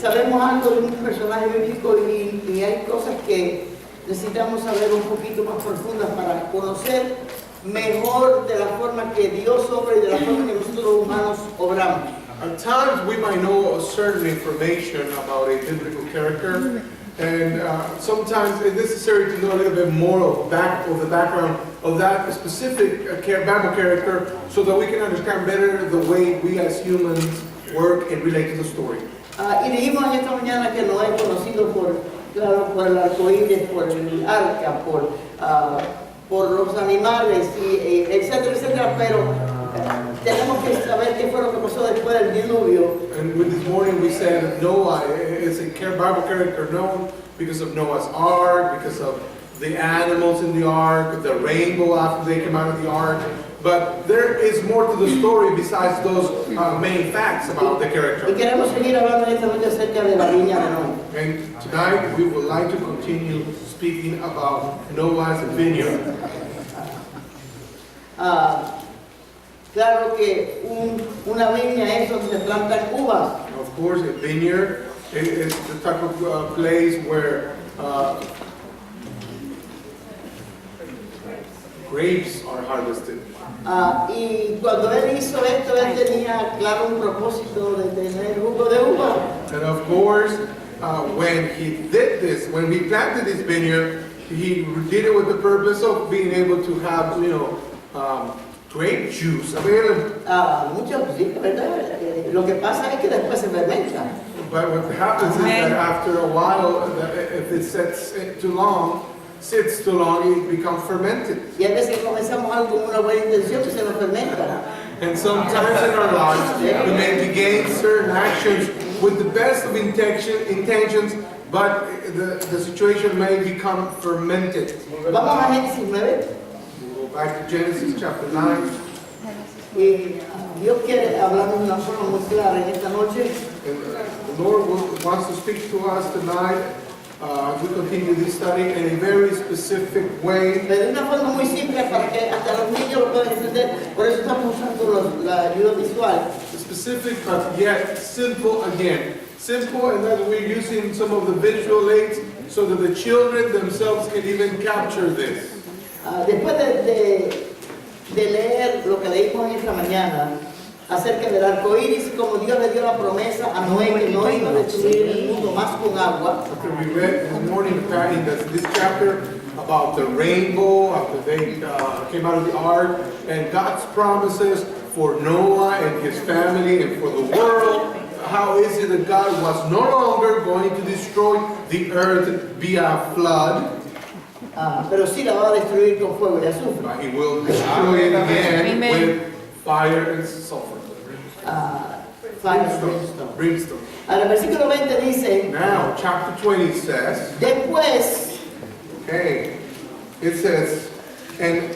sabemos algo de un personaje bíblico y hay cosas que necesitamos saber un poquito más profundas para conocer mejor de la forma que Dios obra y de la forma que nosotros los humanos obramos. At times we might know certain information about a biblical character, and sometimes it's necessary to know a little bit more of the background of that specific Bible character so that we can understand better the way we as humans work and relate to the story. Y dijimos en esta mañana que Noé es conocido claro, por el arcoíris, por el arca, por los animales, etcétera, etcétera, pero tenemos que saber qué fue lo que pasó después del diluvio. And this morning we said Noah is a Bible character known because of Noah's ark, because of the animals in the ark, the rainbow after they came out of the ark. But there is more to the story besides those main facts about the character. Y queremos seguir hablando esta noche acerca de la viña de Noé. And tonight we would like to continue speaking about Noah's vineyard. Claro que una viña es donde se plantan uvas. Of course, a vineyard is the type of place where grapes are harvested. Y cuando él hizo esto, él tenía claro un propósito de tener jugo de uva. And of course, when he did this, when he planted this vineyard, he did it with the purpose of being able to have, grape juice available. Muchos sí, ¿verdad? Lo que pasa es que después se fermenta. But what happens is that after a while, if it sits too long, it becomes fermented. Y a veces comenzamos algo con una buena intención y se nos fermenta. And sometimes in our lives, we may begin certain actions with the best of intentions, but the situation may become fermented. Vamos a Génesis 9. Back to Genesis chapter 9. Y Dios quiere hablarnos de una forma muy clara en esta noche. And the Lord wants to speak to us tonight as we continue this study in a very specific way. Pero de una forma muy simple para que hasta los niños lo puedan entender. Por eso estamos usando la ayuda visual. Specific but yet simple again. Simple, and that we're using some of the visual aids so that the children themselves can even capture this. Después de leer lo que leímos en esta mañana acerca del arco iris, como Dios le dio la promesa a Noé que no iba a destruir el mundo más con agua. After we read in the morning in this chapter about the rainbow, after they came out of the ark, and God's promises for Noah and his family and for the world, how is it that God was no longer going to destroy the earth via flood? Pero sí la va a destruir con fuego y azufre. But he will destroy it again with fire and sulfur. Brimstone. Ahora el versículo 20 dice, Now, chapter 20 says, después, it says, and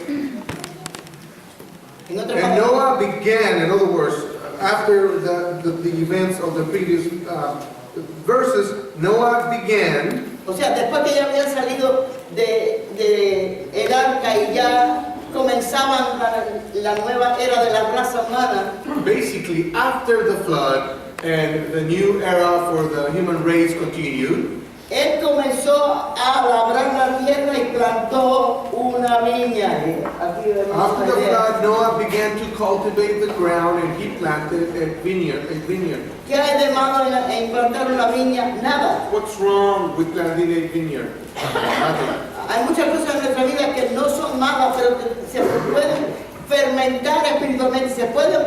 palabras, Noah began, in other words, after the events of the previous verses, Noah began. O sea, después que ya habían salido de el arca y ya comenzaban la nueva era de la raza humana. Basically, after the flood and the new era for the human race continued, Él comenzó a labrar la tierra y plantó una viña. Aquí vemos after una the idea. flood, Noah began to cultivate the ground and he planted a vineyard. ¿Qué hay de malo en plantar una viña? Nada. What's wrong with planting a vineyard? Nothing. Hay muchas cosas en nuestra vida que no son malas, pero que se pueden fermentar espiritualmente, se pueden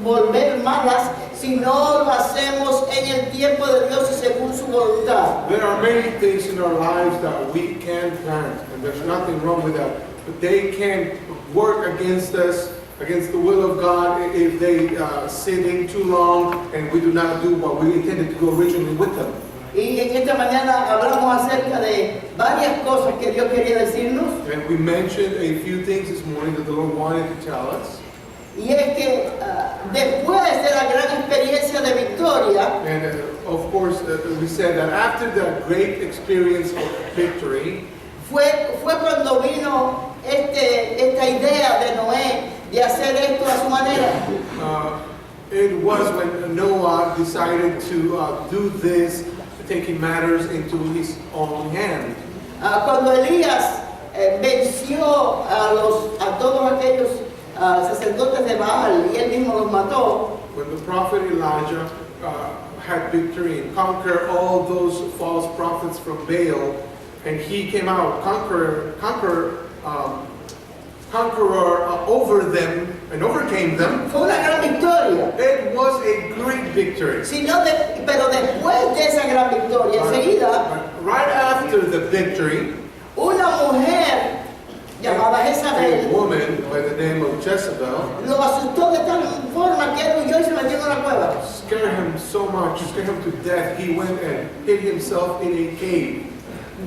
volver malas si no lo hacemos en el tiempo de Dios y según su voluntad. There are many things in our lives that we can plant, and there's nothing wrong with that. But they can work against us, against the will of God, if they sit in too long and we do not do what we intended to do originally with them. Y en esta mañana hablamos acerca de varias cosas que Dios quería decirnos. And we mentioned a few things this morning that the Lord wanted to tell us. Y es que después de la gran experiencia de victoria, And of course, we said that after that great experience of victory, fue cuando vino esta idea de Noé de hacer esto a su manera. It was when Noah decided to do this, taking matters into his own hand. Cuando Elías venció a todos aquellos sacerdotes de Baal y él mismo los mató. When the prophet Elijah had victory and conquered all those false prophets from Baal, and he came out conqueror over them and overcame them. Fue una gran victoria. It was a great victory. Pero después de esa gran victoria, enseguida, Right after the victory, una mujer llamada a Jezabel woman by the name of Jezebel lo asustó de tal forma que él huyó y se metió en una cueva. scared him so much, scared him to death. He went and hid himself in a cave.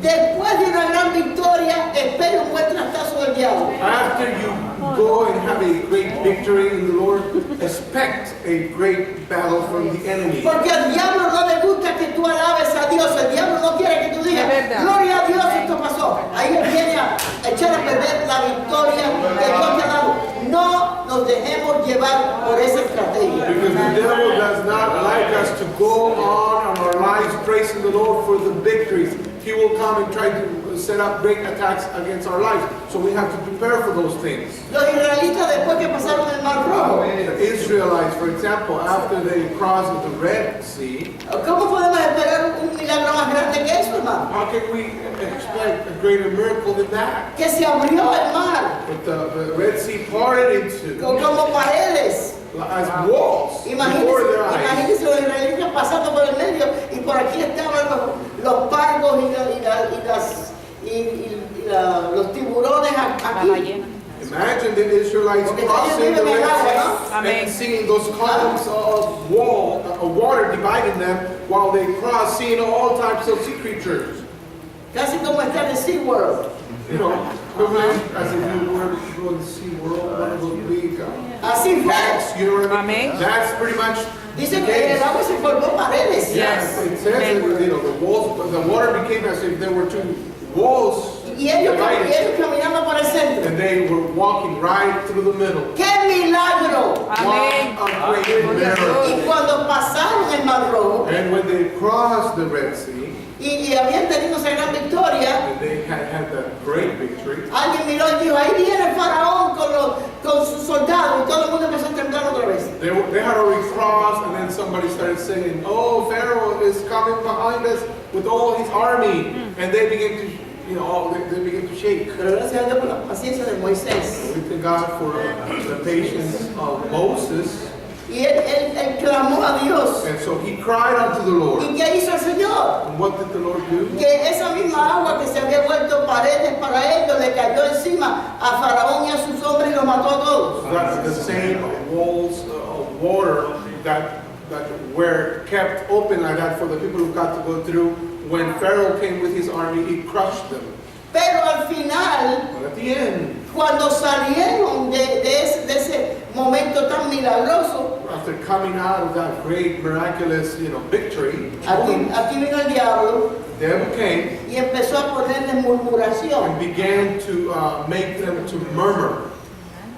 Después de una gran victoria, espera un buen trastazo del diablo. After you go and have a great victory in the Lord, expect a great battle from the enemy. Porque al diablo no le gusta que tú alabes a Dios. El diablo no quiere que tú digas, gloria a Dios, esto pasó. Ahí él viene a echar a perder la victoria que Dios te ha dado. No nos dejemos llevar por esa estrategia. Because the devil does not like us to go on our lives praising the Lord for the victories. He will come and try to set up great attacks against our lives. So we have to prepare for those things. Los israelitas después que pasaron el Mar Rojo, The Israelites, for example, after they crossed the Red Sea, ¿cómo podemos esperar un milagro más grande que eso, hermano? how can we expect a greater miracle than that? Que se abrió el mar But the Red Sea parted into como paredes. as walls before their eyes. Imagínense los israelitas pasando por el medio y por aquí estaban los pargos y los tiburones aquí. Imagine the Israelites crossing the Red Sea and seeing those columns of water dividing them while they cross, seeing all types of sea creatures. Casi como está en SeaWorld. You know, equivalent as if you were to go to Sea World, one of those big Así fue. cats, you know what I mean? Amén. That's pretty much Dicen que el agua se formó paredes. Yes. it says that, you know, the water became as if there were two walls Y ellos divided, caminando por el centro. and they were walking right through the middle. ¡Qué milagro! Amén. What a great miracle. Y cuando pasaron el Mar Rojo And when they crossed the Red Sea, y habían tenido esa gran victoria, and they had that great victory, alguien miró y dijo, ahí viene el faraón con sus soldados, y todo el mundo empezó a temblar otra vez. they had already crossed, and then somebody started saying, "Oh, Pharaoh is coming behind us with all his army," and they began to, you know, they began to shake. Pero gracias a Dios por la paciencia de Moisés. We thank God for the patience of Moses, Y él clamó a Dios. and so he cried unto the Lord. ¿Y qué hizo el Señor? And what did the Lord do? Que esa misma agua que se había vuelto paredes para ellos le cayó encima a Faraón y a sus hombres y los mató a todos. That's the same walls of water that were kept open like that for the people who got to go through. When Pharaoh came with his army, he crushed them. Pero al final, But at the end, cuando salieron de ese momento tan milagroso, after coming out of that great miraculous, you know, victory, aquí vino el diablo the devil came y empezó a ponerles murmuración. and began to make them to murmur.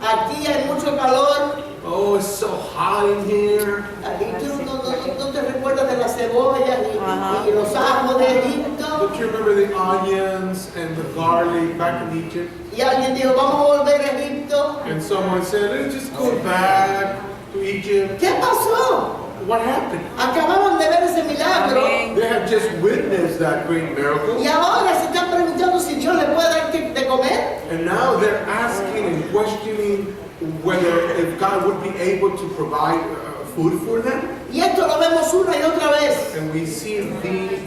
Aquí hay mucho calor. Oh, it's so hot in here. Aquí tú no te recuerdas de las cebollas y los ajos de Egipto. Don't you remember the onions and the garlic back in Egypt? Y alguien dijo, vamos a volver a Egipto. And someone said, let's just go back to Egypt. ¿Qué pasó? What happened? Acababan de ver ese milagro. Amén. They had just witnessed that great miracle. Y ahora se están preguntando si Dios le puede dar de comer. And now they're asking and questioning whether if God would be able to provide food for them. Y esto lo vemos una y otra vez. And we see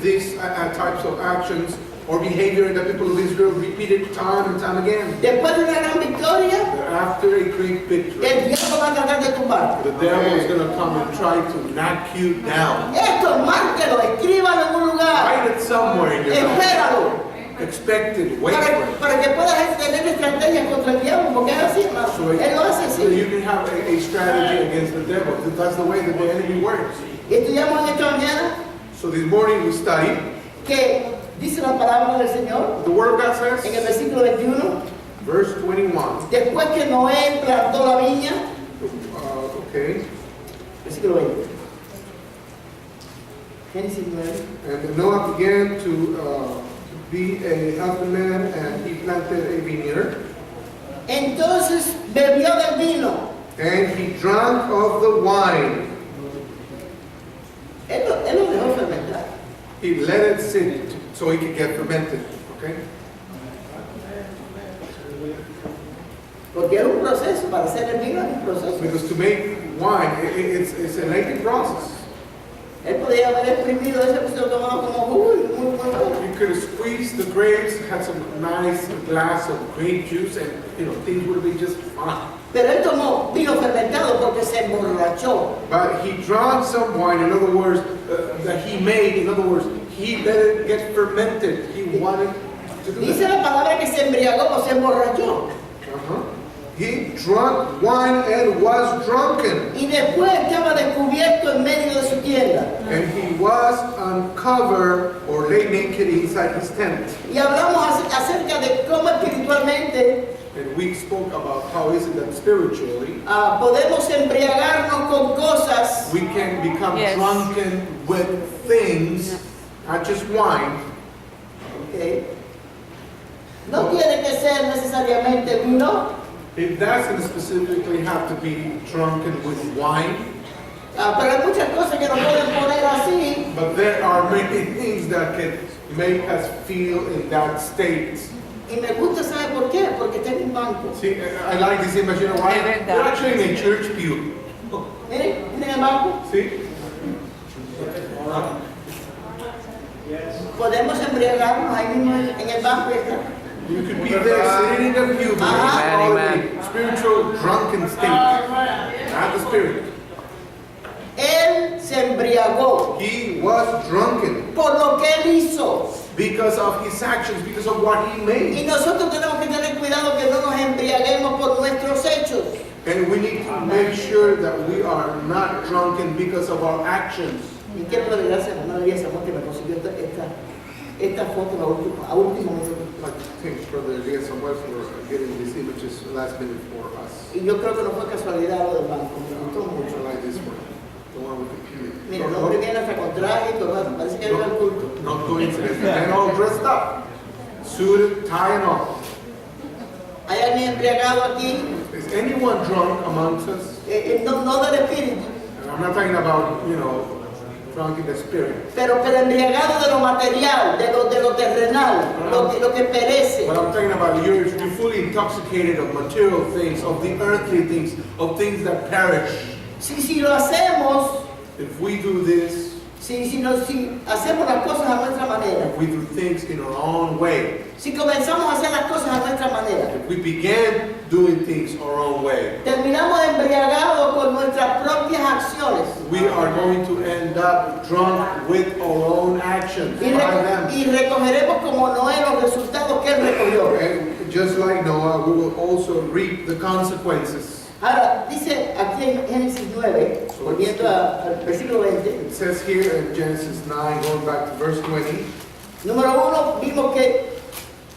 these types of actions or behavior in the people of Israel repeated time and time again. Después de una gran victoria, After a great victory, el diablo va a tratar de tumbar. the devil is going to come and try to knock you down. Esto, márquelo, escríbalo en un lugar. Write it somewhere in your life. Espéralo. Expect it, wait for it. Para que puedas tener estrategias contra el diablo, porque es así, hermano. Él lo hace So you así. can have a strategy against the devil. That's the way that the enemy works. Y estudiamos en esta mañana So this morning we studied, que dice la palabra del Señor the word of God en el says, versículo 21. verse 21. Después que Noé plantó la viña, Okay. versículo 20. Génesis 9. And Noah began to be a husbandman, and he planted a vineyard. Entonces bebió del vino. And he drank of the wine. Él lo dejó fermentar. He let it sit so it could get fermented. Okay? Porque era un proceso, para hacer el vino era un proceso. Because to make wine, it's a lengthy process. Él podía haber exprimido eso, pues se lo tomaba como jugo, muy bueno. You could have squeezed the grapes, had some nice glass of grape juice, and things would have been just fine. Pero él tomó vino fermentado porque se emborrachó. But he drank some wine, in other words, that he made, in other words, he let it get fermented. He wanted to do Dice that. la palabra que se embriagó o se emborrachó. He drank wine and was drunken. Y después estaba descubierto en medio de su tienda. And he was uncovered or lay naked inside his tent. Y hablamos acerca de cómo espiritualmente And we spoke about how is it that spiritually podemos embriagarnos con cosas we can become Yes. drunken with things, not just wine. Okay. No tiene que ser necesariamente vino, It doesn't specifically have to be drunken with wine, pero hay muchas cosas que nos pueden poner así. but there are many things that can make us feel in that state. Y me gusta, ¿sabe por qué? Porque está en un banco. See, I like this image, you know why? De verdad. They're actually in a church pew. Miren, miren el banco. See? Podemos embriagarnos ahí mismo en el banco y está. You could be there sitting in the pew, but Amen, in amen. a spiritual drunken state, not the spirit. Él se embriagó He was drunken por lo que él hizo. because of his actions, because of what he Y made. nosotros tenemos que tener cuidado que no nos embriaguemos por nuestros hechos. And we need to make sure that we are not drunken because of our actions. Y quiero darle gracias a la hermana Elías que me consiguió esta foto a último minuto. Like, thanks, Brother Elias and West, for getting these images last minute for us. Y yo creo que no fue casualidad lo del banco, me gustó I mucho. like this one, the one with the pew. Mira, el hombre viene hasta con traje y todo, parece que era el culto. No coincidence. And all dressed up, suited, tie and all. ¿Hay alguien embriagado aquí? Is anyone drunk amongst us? No del espíritu, And I'm not talking about, drunk in the spirit. pero embriagado de lo material, de lo terrenal, lo que perece. But I'm talking about you're fully intoxicated of material things, of the earthly things, of things that perish. Si lo hacemos, If we do this, si hacemos las cosas a nuestra manera, if we do things in our own way, si comenzamos a hacer las cosas a nuestra manera, if we begin doing things our own way, terminamos embriagados con nuestras propias acciones we are going to end up drunk with our own actions. y, By them. y recogeremos como Noé los resultados que él recogió. And just like Noah, we will also reap the consequences. Ahora, dice aquí en Génesis 9, volviendo al versículo 20, It says here in Genesis 9, going back to verse 20, número 1, vimos que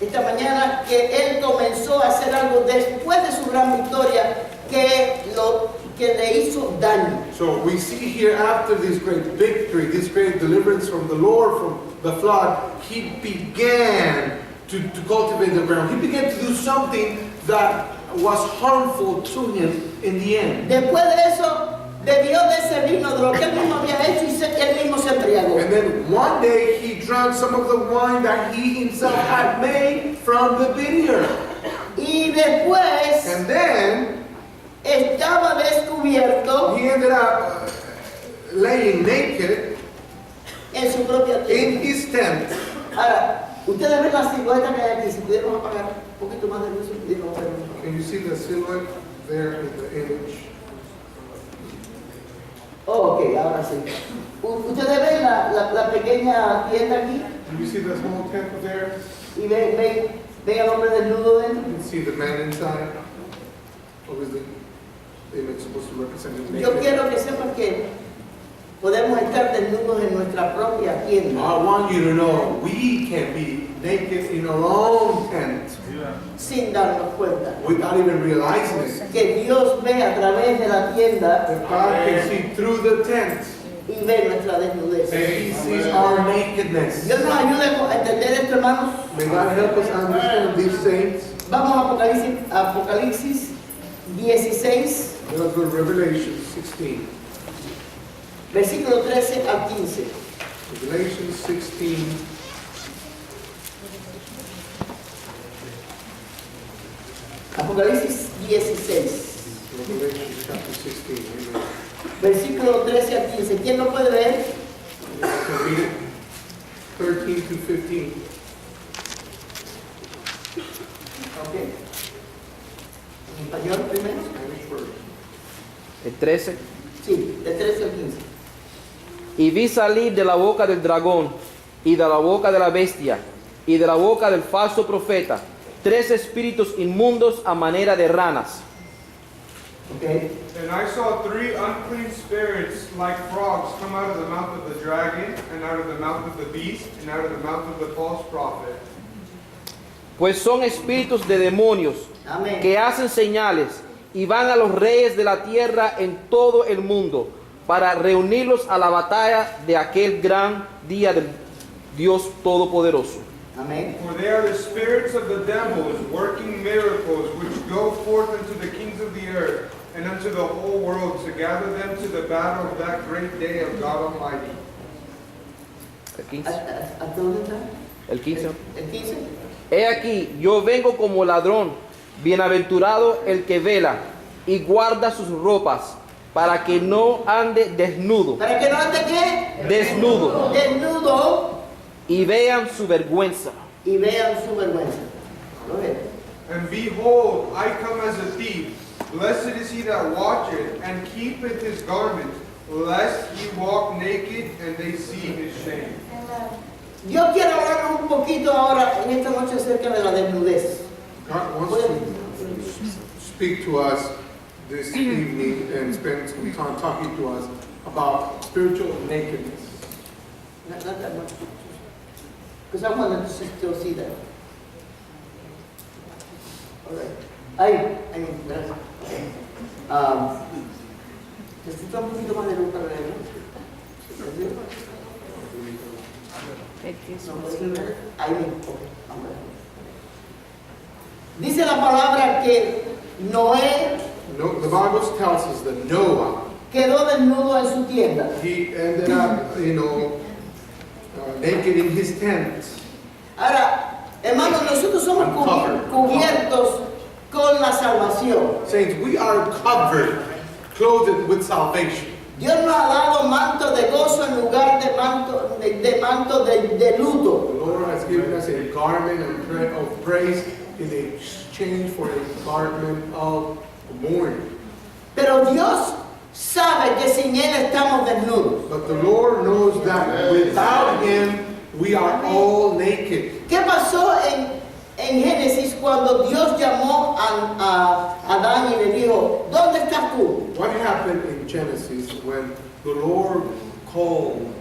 esta mañana que él comenzó a hacer algo después de su gran victoria que le hizo daño. so we see here after this great victory, this great deliverance from the Lord, from the flood, he began to cultivate the ground. He began to do something that was harmful to him in the end. Después de eso, bebió de ese vino, de lo que él mismo había hecho y él mismo se embriagó. And then one day he drank some of the wine that he himself had made from the vineyard. Y después And then estaba descubierto he ended up laying naked en su propia in tienda. his tent. Ahora, ustedes ven la silueta que hay aquí, si pudiéramos apagar un poquito más de luz, si pudiéramos ver. Can you see the silhouette there in the image? Oh, ok, ahora sí. Ustedes ven la pequeña tienda aquí Do you see the small tent there? y ven al hombre desnudo dentro. You can see the man inside. Obviously, the image is supposed to represent him Yo naked. quiero que sepan que podemos estar desnudos en nuestra propia tienda. I want you to know we can be naked in our own tent sin darnos cuenta. without even realizing it. Que Dios ve a través de la tienda That God can see through the tent y ve nuestra desnudez. and He sees our nakedness. Dios nos ayude a entender esto, hermanos. May God help us understand these things. Vamos a Apocalipsis 16, Let us go to Revelation 16. versículo 13 al 15. Revelation 16. Apocalipsis 16, Revelation chapter 16. Amen. versículo 13 al 15. ¿Quién lo puede ver? You can read it. 13 to 15. Ok. ¿En español primero? Spanish first. El 13. Sí, de 13 al 15. Y vi salir de la boca del dragón, y de la boca de la bestia, y de la boca del falso profeta, 3 espíritus inmundos a manera de ranas. Okay. And I saw 3 unclean spirits like frogs come out of the mouth of the dragon, and out of the mouth of the beast, and out of the mouth of the false prophet. Pues son espíritus de demonios Amén. que hacen señales y van a los reyes de la tierra en todo el mundo para reunirlos a la batalla de aquel gran día del Dios Todopoderoso. Amén. For they are the spirits of the devils, working miracles, which go forth unto the kings of the earth, and unto the whole world, to gather them to the battle of that great day of God Almighty. El 15. ¿Hasta dónde está? El 15. El 15. He aquí, yo vengo como ladrón, bienaventurado el que vela y guarda sus ropas, para que no ande desnudo, ¿Para que no ande qué? desnudo, Desnudo y vean su vergüenza. y vean su vergüenza. Lo ven. And behold, I come as a thief. Blessed is he that watcheth, and keepeth his garment, lest he walk naked, and they see his shame. Yo quiero hablar un poquito ahora en esta noche acerca de la desnudez. God wants to speak to us this evening and spend some time talking to us about spiritual nakedness. Not that much. Because I want to still see that. All right. Ahí, gracias. Okay. Necesito un poquito más de luz para leer. Ahí mismo. Okay. Vamos a ver. Dice la palabra que Noé No, the Bible tells us that Noah, quedó desnudo en su tienda. he ended up, naked in his tent. Ahora, hermanos, nosotros somos cubiertos con la salvación. Saints, we are covered, clothed with salvation. Dios nos ha dado manto de gozo en lugar de manto de luto. The Lord has given us a garment of praise in exchange for a garment of mourning. Pero Dios sabe que sin Él estamos desnudos. But the Lord knows that without Him, we are all naked. ¿Qué pasó en Génesis cuando Dios llamó a Adán y le dijo, ¿dónde estás tú? What happened in Genesis when the Lord called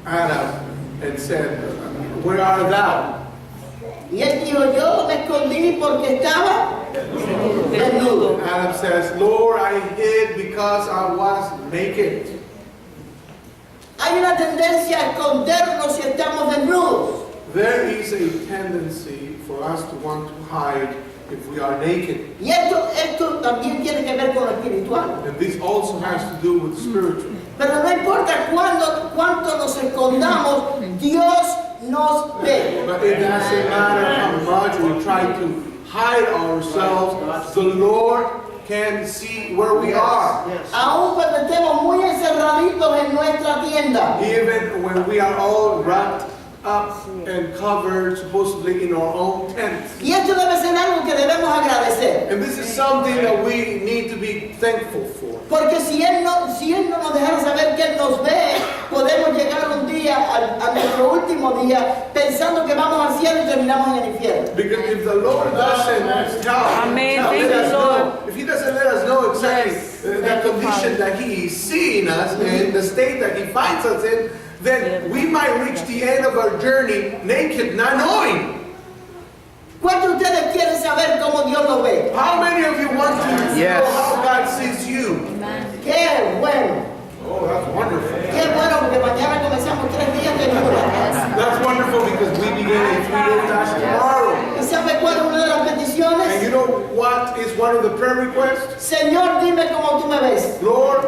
Adam and said, "Where art thou?" Y él dijo, yo me escondí porque estaba desnudo. Adam says, "Lord, I hid because I was naked." Hay una tendencia a escondernos si estamos desnudos. There is a tendency for us to want to hide if we are naked. Y esto también tiene que ver con lo espiritual. And this also has to do with spiritual. Pero no importa cuánto nos escondamos, Dios nos ve. But it doesn't matter how much we try to hide ourselves, the Lord can see where we are. Aún cuando estemos muy encerraditos en nuestra tienda. Even when we are all wrapped up and covered supposedly in our own tents. Y esto debe ser algo que debemos agradecer. And this is something that we need to be thankful for. Porque si él no nos dejara saber que Él nos ve, podemos llegar un día a nuestro último día pensando que vamos al cielo y terminamos en el infierno. Because if the Lord doesn't let us know, if He doesn't let us know exactly the condition that He is seeing us in, the state that He finds us in, then we might reach the end of our journey naked, not knowing. ¿Cuántos de ustedes quieren saber cómo Dios lo ve? How many of you want to Yes. know how God sees you? ¡Qué bueno! Oh, that's wonderful. ¡Qué bueno! Porque mañana comenzamos 3 días de luna. That's wonderful because we begin a 3-day fast tomorrow. ¿Y sabe cuál es una de las And peticiones? you know what is one of the prayer requests? Señor, dime cómo tú me ves. Lord,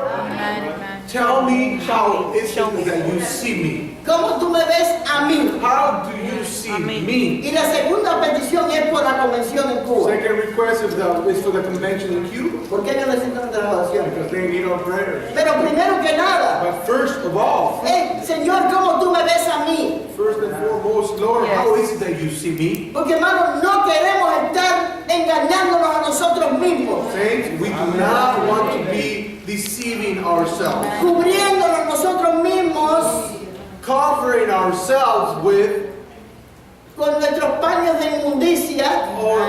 tell me how is it that you see me? ¿Cómo tú me ves a mí? How do you see me? Y la segunda petición es por la convención en Cuba. Second request is for the convention in Cuba. ¿Por qué no necesitan de la oración? Because they need our prayers. Pero primero que nada, But first of all, Señor, ¿cómo tú me ves a mí? first and foremost, Lord, how is it that you see me? Porque hermanos, no queremos estar engañándonos a nosotros mismos, Saints, we do not want to be deceiving ourselves, cubriéndonos nosotros mismos covering ourselves with con nuestros paños de inmundicia, or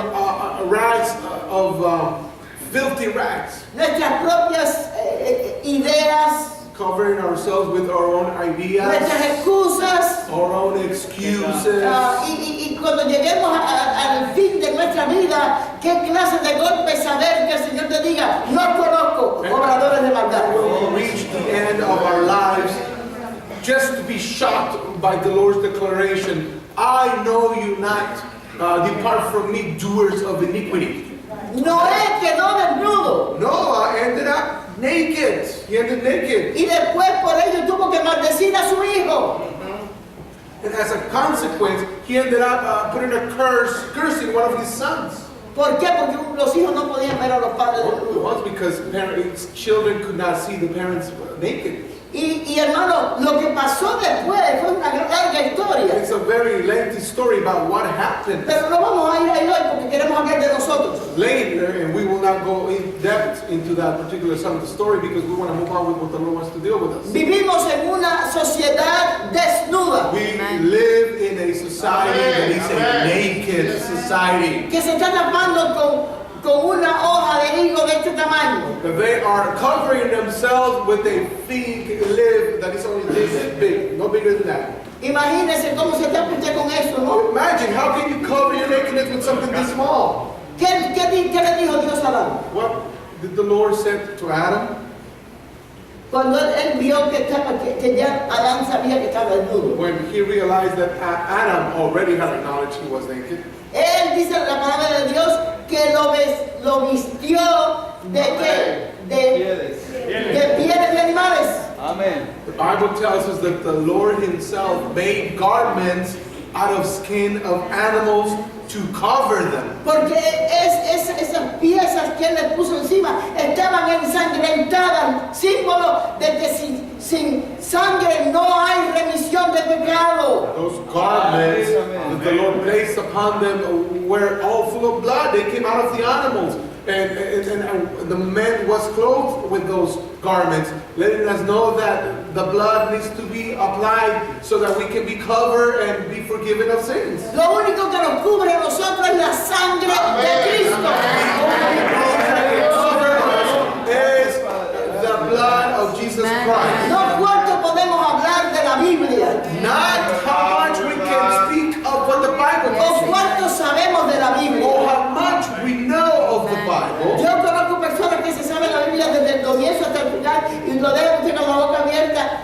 rags of filthy rags, nuestras propias ideas, covering ourselves with our own nuestras ideas, excusas. our own excuses. Y cuando lleguemos al fin de nuestra vida, ¿qué clase de golpe saber que el Señor te diga, no conozco obradores de maldad? We'll reach the end of our lives just to be shocked by the Lord's declaration, I know you not, depart from me, doers of iniquity. Noé quedó desnudo Noah ended up naked. He ended naked. y después por ello tuvo que maldecir a su hijo. And as a consequence, he ended up putting a cursing one of his sons. ¿Por qué? Porque los hijos no podían ver a los padres desnudos. Once because children could not see the parents naked. Y hermano, lo que pasó después fue una larga historia. It's a very lengthy story about what happened Pero no vamos a ir ahí hoy porque queremos hablar de nosotros. later, and we will not go in depth into that particular side of the story because we want to move on with what the Lord wants to deal with us. Vivimos en una sociedad desnuda We live in a society that is a naked society. que se está tapando con una hoja de higo de este tamaño. They are covering themselves with a fig leaf that is only this big, no bigger than that. Imagínese cómo se tapa usted con eso, ¿no? Imagine, how can you cover your nakedness with something this small? ¿Qué le dijo Dios a Adán? What did the Lord say to Adam? Cuando él vio que ya Adán sabía que estaba desnudo. When he realized that Adam already had acknowledged he was naked. Él dice la palabra de Dios que lo vistió de qué? De pieles de animales. Amén. The Bible tells us that the Lord himself made garments out of skin of animals to cover them. Porque esas piezas que él le puso encima estaban ensangrentadas, símbolo de que sin sangre no hay remisión de pecado. Those garments that the Lord placed upon them were all full of blood. They came out of the animals. And the man was clothed with those garments, letting us know that the blood needs to be applied so that we can be covered and be forgiven of sins. Lo único que nos cubre a nosotros es la sangre de Cristo. Is the blood of Jesus Christ. No cuánto podemos hablar de la Biblia, Not how much we can speak of what the Bible o teaches, cuánto sabemos de la or Biblia. how much we know of the Bible. Yo conozco personas que se saben la Biblia desde el comienzo hasta el final y lo dejan usted con la boca abierta.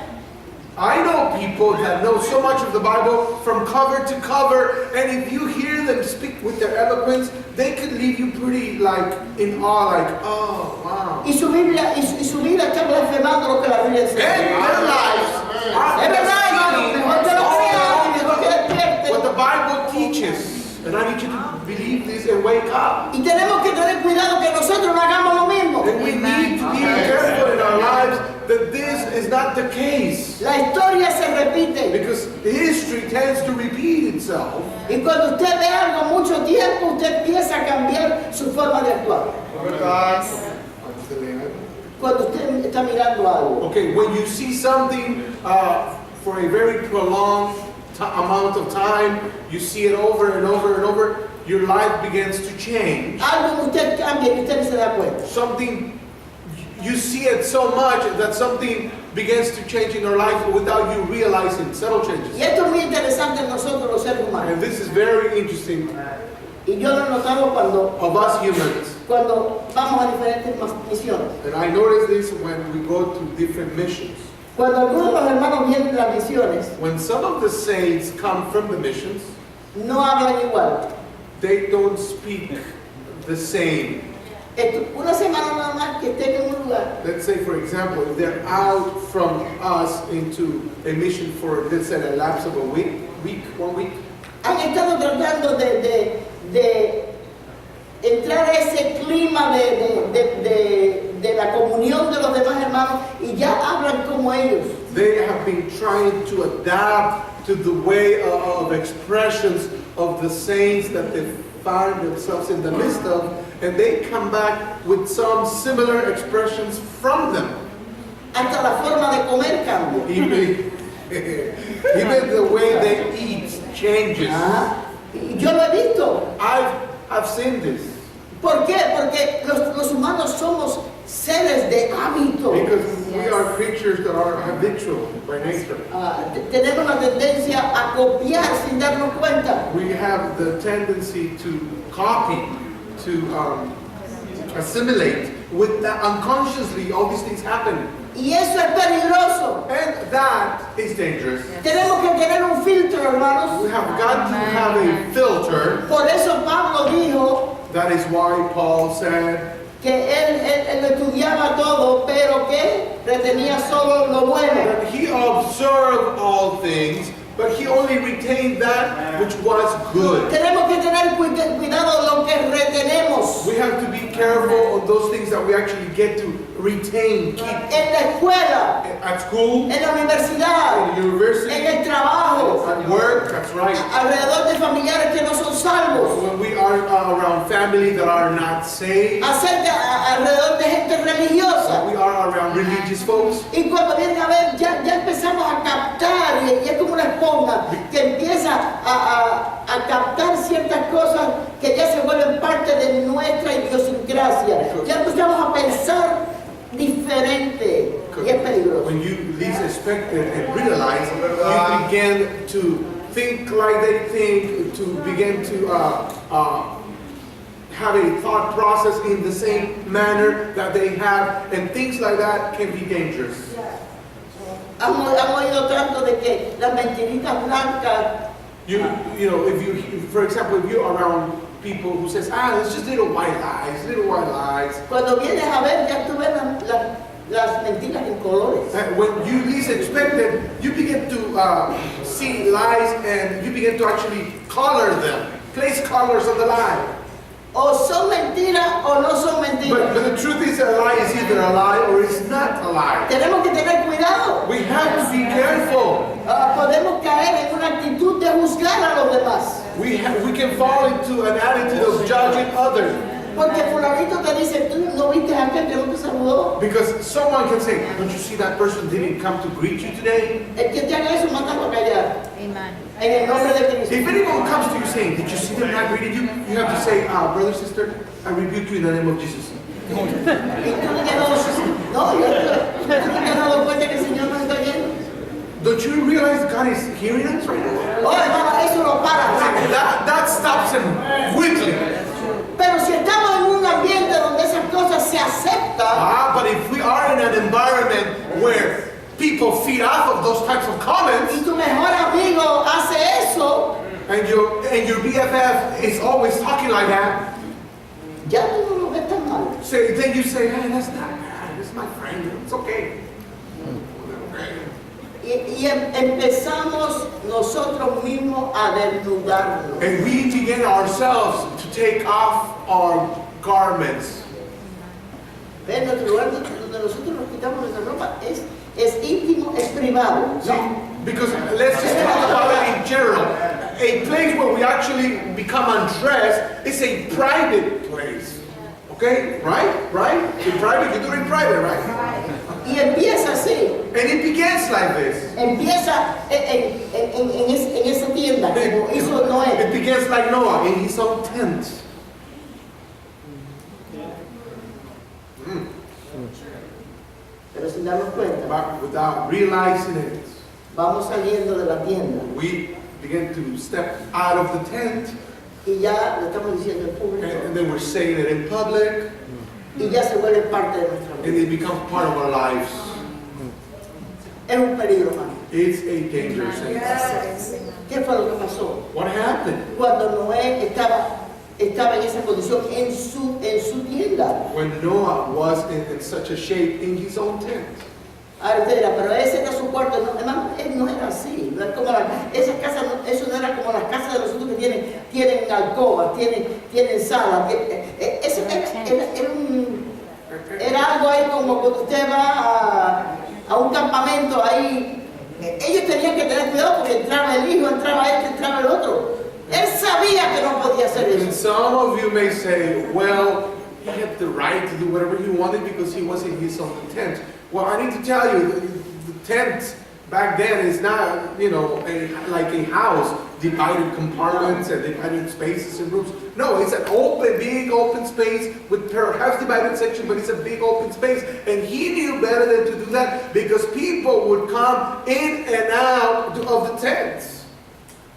I know people that know so much of the Bible from cover to cover, and if you hear them speak with their eloquence, they could leave you pretty like in awe, like, oh, wow. Y su Biblia y su vida está blasfemando lo que la Biblia And enseña. their lives are Es verdad, hermano, mejor que lo crea y mejor que despierte. what the Bible teaches. And I need you to believe this and wake up. Y tenemos que tener cuidado que nosotros no hagamos lo mismo. And we need to be careful in our lives that this is not the case. La historia se repite. Because history tends to repeat itself. Y cuando usted ve algo mucho tiempo, usted empieza a cambiar su forma de actuar. Cuando usted está mirando algo. Okay, when you see something for a very prolonged amount of time, you see it over and over and over, your life begins to change. Algo en usted cambia y usted no se da cuenta. Something, you see it so much that something begins to change in your life without you realizing, subtle changes. Y esto es muy interesante en nosotros los seres humanos. And this is very interesting Y yo lo he notado of us humans. cuando vamos a diferentes misiones. And I notice this when we go to different missions. Cuando algunos de los hermanos vienen de las misiones, When some of the saints come from the missions, no hablan igual. they don't speak the same. Una semana nada más que estén en un lugar, Let's say, for example, if they're out from us into a mission for, let's say, a lapse of a week, 1 week, han estado tratando de entrar a ese clima de la comunión de los demás hermanos y ya hablan como ellos. they have been trying to adapt to the way of expressions of the saints that they find themselves in the midst of, and they come back with some similar expressions from them. Hasta la forma de comer cambia. Even the way they eat changes. Ah, y yo lo he visto. I've seen this. ¿Por qué? Porque los humanos somos seres de hábito. Because we are creatures that are habitual by nature. Tenemos la tendencia a copiar sin darnos cuenta. We have the tendency to copy, to assimilate. With that, unconsciously, all these things happen. Y eso es peligroso. And that is dangerous. Tenemos que tener un filtro, hermanos. We have got to have a filter. Por eso Pablo dijo That is why Paul said que él estudiaba todo, pero que retenía solo lo bueno. that he observed all things, but he only retained that which was good. Tenemos que tener cuidado de lo que retenemos. We have to be careful of those things that we actually get to retain, keep En la escuela, at school, en la universidad, in university, en el trabajo, at work. That's right. alrededor de familiares que no son salvos, When we are around family that are not saved, alrededor de gente religiosa. we are around religious folks. Y cuando vienen a ver, ya empezamos a captar, y es como una esponja que empieza a captar ciertas cosas que ya se vuelven parte de nuestra idiosincrasia. Ya empezamos a pensar diferente y es peligroso. When you least expect it and realize, you begin to think like they think, to begin to have a thought process in the same manner that they have, and things like that can be dangerous. Han oído tanto de que las mentiritas blancas. You know, for example, if you're around people who says, it's just little white lies. Cuando vienes a ver, ya tú ves las mentiras en colores. And when you least expect it, you begin to see lies, and you begin to actually color them, place colors on the lie. O son mentiras o no son mentiras. But the truth is, a lie is either a lie or it's not a lie. Tenemos que tener cuidado. We have to be careful. Podemos caer en una actitud de juzgar a los demás. We can fall into an attitude of judging others. Porque fulanito te dice, tú no viste a aquel que no te saludó. Because someone can say, don't you see that person didn't come to greet you today? El que te haga eso, mándalo a callar. Amen. En el nombre de Cristo. If anyone comes to you saying, did you see them not greeted you? You have to say, brother, sister, I rebuke you in the name of Jesus. Y tú no te has dado cuenta que el Señor nos está oyendo. Don't you realize God is hearing us right now? Oh, hermano, eso lo para. That stops him quickly. Pero si estamos en un ambiente donde esas cosas se aceptan, But if we are in an environment where people feed off of those types of comments, y tu mejor amigo hace eso, and your BFF is always talking like that, ya tú no lo ves tan mal. then you say, hey, that's not bad. It's my friend. It's okay. Y empezamos nosotros mismos a desnudarnos. And we begin ourselves to take off our garments. En nuestro lugar donde nosotros nos quitamos nuestra ropa es íntimo, es privado. See, because let's just talk about it in general. A place where we actually become undressed is a private place. Okay? Right? In private, you do it in private, right? Y empieza así. And it begins like this. Empieza en esa tienda como hizo Noé. It begins like Noah in his own tent. Pero sin darnos cuenta, But without realizing it, vamos saliendo de la tienda. we begin to step out of the tent. Y ya lo estamos diciendo en público. and then we're saying it in public, Y ya se vuelve parte de nuestra and vida. it becomes part of our lives. Es un peligro, hermano. It's a dangerous thing. ¿Qué fue lo que pasó? What happened? Cuando Noé estaba en esa condición en su tienda. When Noah was in such a shape in his own tent. Ahora usted dirá, pero ese era su cuarto. No, hermano, no era así. No es como esas casas, eso no era como las casas de nosotros que tienen alcobas, tienen salas. Eso era algo ahí como cuando usted va a un campamento ahí. Ellos tenían que tener cuidado porque entraba el hijo, entraba este, entraba el otro. Él sabía que no podía hacer And eso. some of you may say, well, he had the right to do whatever he wanted because he was in his own tent. Well, I need to tell you, the tent back then is not, like a house, divided compartments and divided spaces and rooms. No, it's an big open space with perhaps divided sections, but it's a big open space. And he knew better than to do that because people would come in and out of the tents.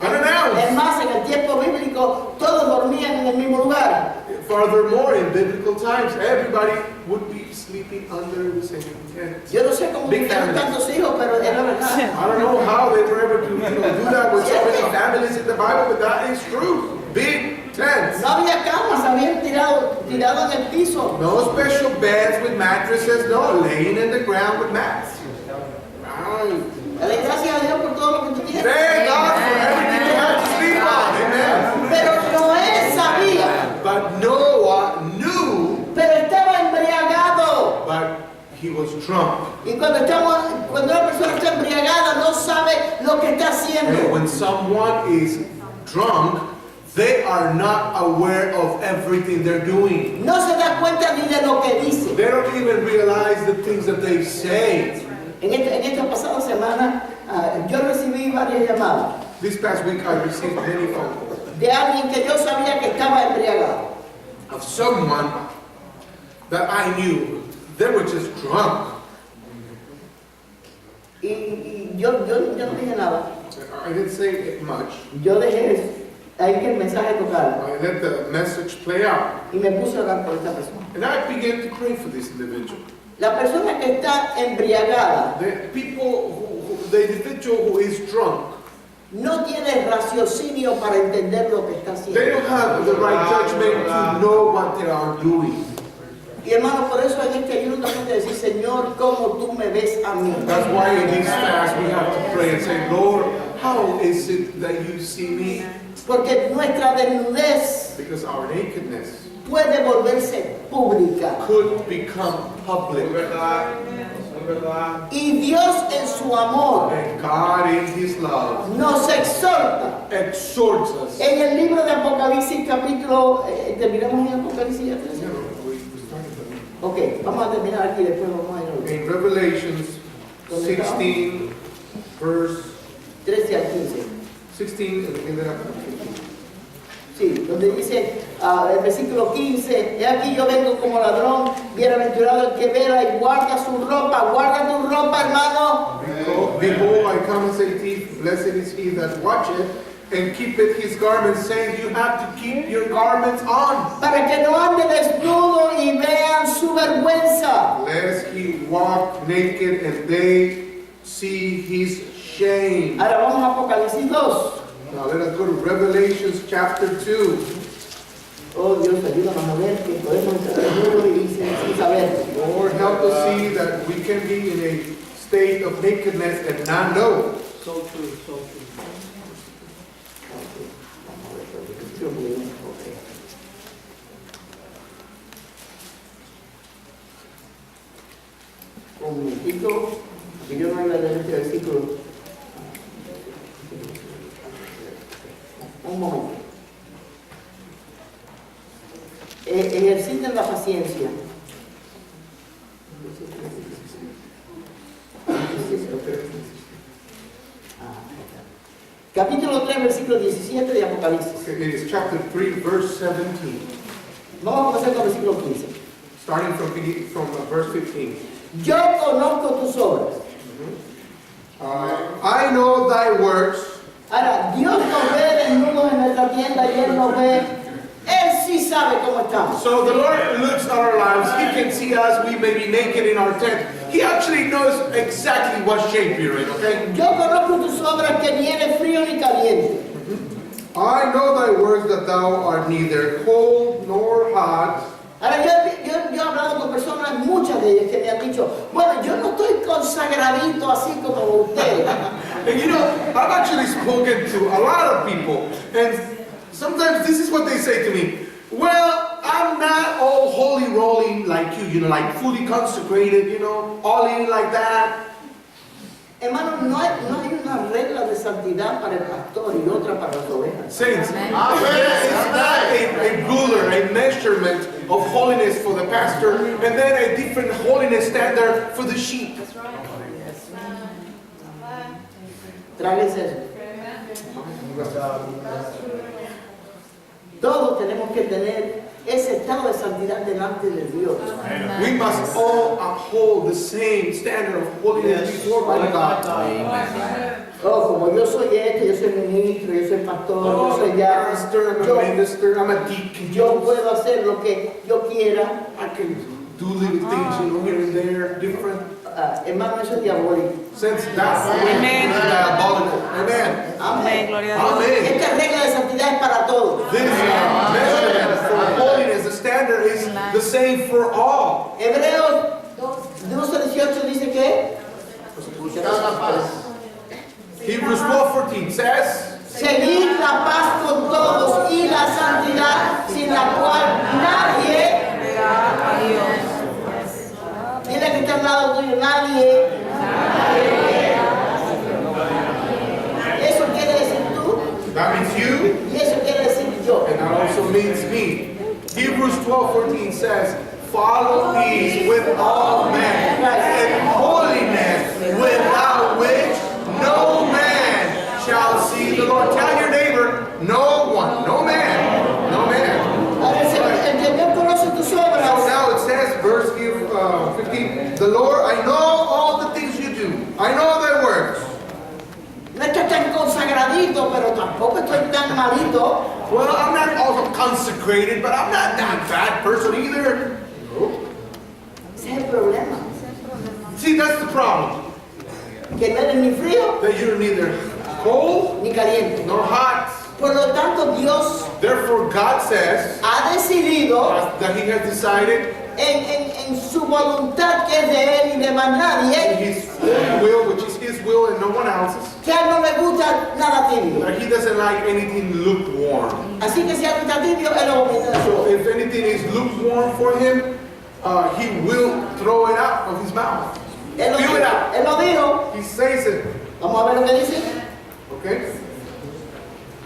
Es Unannounced. más, en el tiempo bíblico todos dormían en el mismo lugar. Furthermore, in biblical times, everybody would be sleeping under the same tent. Yo no sé cómo Big tuvieron families. tantos hijos, pero es la verdad. I don't know how they were able to do that with so many families in the Bible, but that is true. Big tents. No había camas, habían tirado en el piso. No special beds with mattresses, no, laying in the ground with mats. Right. Dale gracias a Dios por todo lo que tú tienes. Thank God for everything you have to sleep on. Amen. Pero Noé sabía, But Noah knew, pero estaba embriagado. but he was drunk. Y cuando una persona está embriagada no sabe lo que está And haciendo. when someone is drunk, they are not aware of everything they're doing. No se da cuenta ni de lo que dice. They don't even realize the things that they say. En esta pasada semana yo recibí varias llamadas This past week I received many phone calls de alguien que yo sabía que estaba embriagado. of someone that I knew. They were just drunk. Y yo no dije nada. I didn't say much. Yo dejé ahí que el mensaje tocara I let the message play out. y me puse a orar por esta persona. And I began to pray for this individual. La persona que está embriagada The individual who is drunk, no tiene raciocinio para entender lo que está they haciendo. don't have the right judgment to know what they are doing. Y hermano, por eso en este ayuno tenemos que decir, Señor, ¿cómo tú me ves a mí? That's why in this fast we have to pray and say, Lord, how is it that you see me? Porque nuestra desnudez Because our nakedness puede volverse pública. could become public. Y Dios en su amor And God in His love nos exhorta. exhorts us. En el libro de Apocalipsis capítulo, terminamos en Apocalipsis ya 13. Ok, vamos a terminar aquí, después vamos a ir al In Revelations 16, verse 13 al 15. 16, and then after 15. Sí, donde dice el versículo 15, he aquí yo vengo como ladrón, bienaventurado el que vela y guarda su ropa. Guarda tu ropa, hermano. Behold, I come as a thief. Blessed is he that watcheth and keepeth his garments, saying, you have to keep your garments on, Para que no ande desnudo y vean su vergüenza. lest he walk naked and they see his shame. Ahora vamos a Apocalipsis 2. Now let us go to Revelations chapter 2. Oh Dios, ayúdanos a ver que podemos estar desnudos y sin saber. Lord, help us see that we can be in a state of nakedness and not know. So true, so true. Un momentito, que yo no voy a leer este versículo. Un momento. Ejerciten la paciencia. Capítulo 3, versículo 17 de Apocalipsis. It is chapter 3, verse 17. Vamos a comenzar con el versículo 15. Starting from verse 15. Yo conozco tus obras. I know thy works, Ahora, Dios nos ve desnudos en nuestra tienda. tienda y Él nos ve, Él sí sabe cómo estamos. So the Lord looks at our lives. He can see us. We may be naked in our tent. He actually knows exactly what shape you're in, okay? Yo conozco tus obras que ni eres frío ni caliente. I know thy words that thou art neither cold nor hot. Ahora yo he hablado con personas, muchas de ellas que me han dicho, bueno, yo no estoy consagradito así como usted. And you know, I've actually spoken to a lot of people, and sometimes this is what they say to me. Well, I'm not all holy rolling like you know, like fully consecrated, you know, all in like that. Hermano, no hay una regla de santidad para el pastor y otra para las ovejas. Saints, it's not a ruler, a measurement of holiness for the pastor, and then a different holiness standard for the sheep. Tráguense eso. Todos tenemos que tener ese estado de santidad delante de Dios. We must all uphold the same standard of holiness before my God. Oh, como yo soy yo soy ministro, yo soy pastor, yo soy ya. I'm a minister, I'm a deacon. Yo puedo hacer lo que yo quiera. I can do little things, you know, here and there, different. Hermano, eso es diabólico. Since that's diabolical. Amen. Amén. Amen. Esta regla de santidad es para todos. This measurement for holiness, the standard is the same for all. Hebreos 12:18 dice que Hebrews 12:14 says, seguid la paz con todos y la santidad sin la cual nadie dile que está al lado tuyo, nadie. Eso quiere decir tú that means you, y eso quiere decir yo. and that also means me. Hebrews 12:14 says, follow these with all men and holiness, without which no man shall see the Lord. Tell your neighbor, no one, no man. Ahora el Señor conoce tus So obras. now it says, verse 15, the Lord, I know all the things you do. I know thy works. No estoy tan consagradito, pero tampoco estoy tan malito. Well, I'm not also consecrated, but I'm not that bad person either. Ese es el problema. See, that's the problem. Que no eres ni frío That you're neither cold ni caliente. nor hot. Por lo tanto, Dios Therefore, God says ha decidido that He has decided en su voluntad, que es de Él y de más in nadie, His holy will, which is His will and no one else's, que a Él no le gusta nada tibio. that He doesn't like anything lukewarm. Así que si algo está tibio, Él lo vomita de su So boca. if anything is lukewarm for Him, He will throw it out of His mouth. Él Spew it out. lo dijo. He says it. Vamos a ver lo que dice. Okay?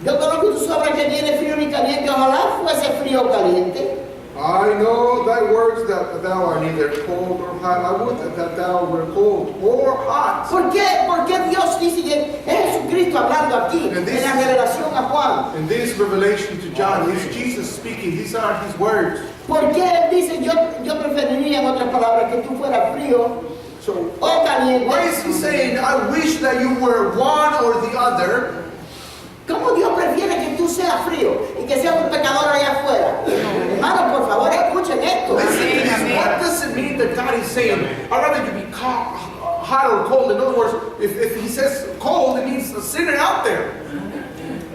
Yo conozco tus obras que tiene frío ni caliente. Ojalá fuese frío o caliente. I know thy words that thou art neither cold nor hot. I would that thou were cold or hot. ¿Por qué Dios dice que es Jesucristo hablando aquí en la revelación a Juan? In this revelation to John, it's Jesus speaking. These are His words. ¿Por qué Él dice yo preferiría, en otras palabras, que tú fueras frío So o caliente? why is He saying, I wish that you were one or the other? ¿Cómo Dios prefiere que tú seas frío y que seas un pecador allá afuera? Hermanos, por favor, escuchen esto. Listen to this. What does it mean that God is saying, I'd rather you be hot or cold? In other words, if He says cold, it means a sinner out there.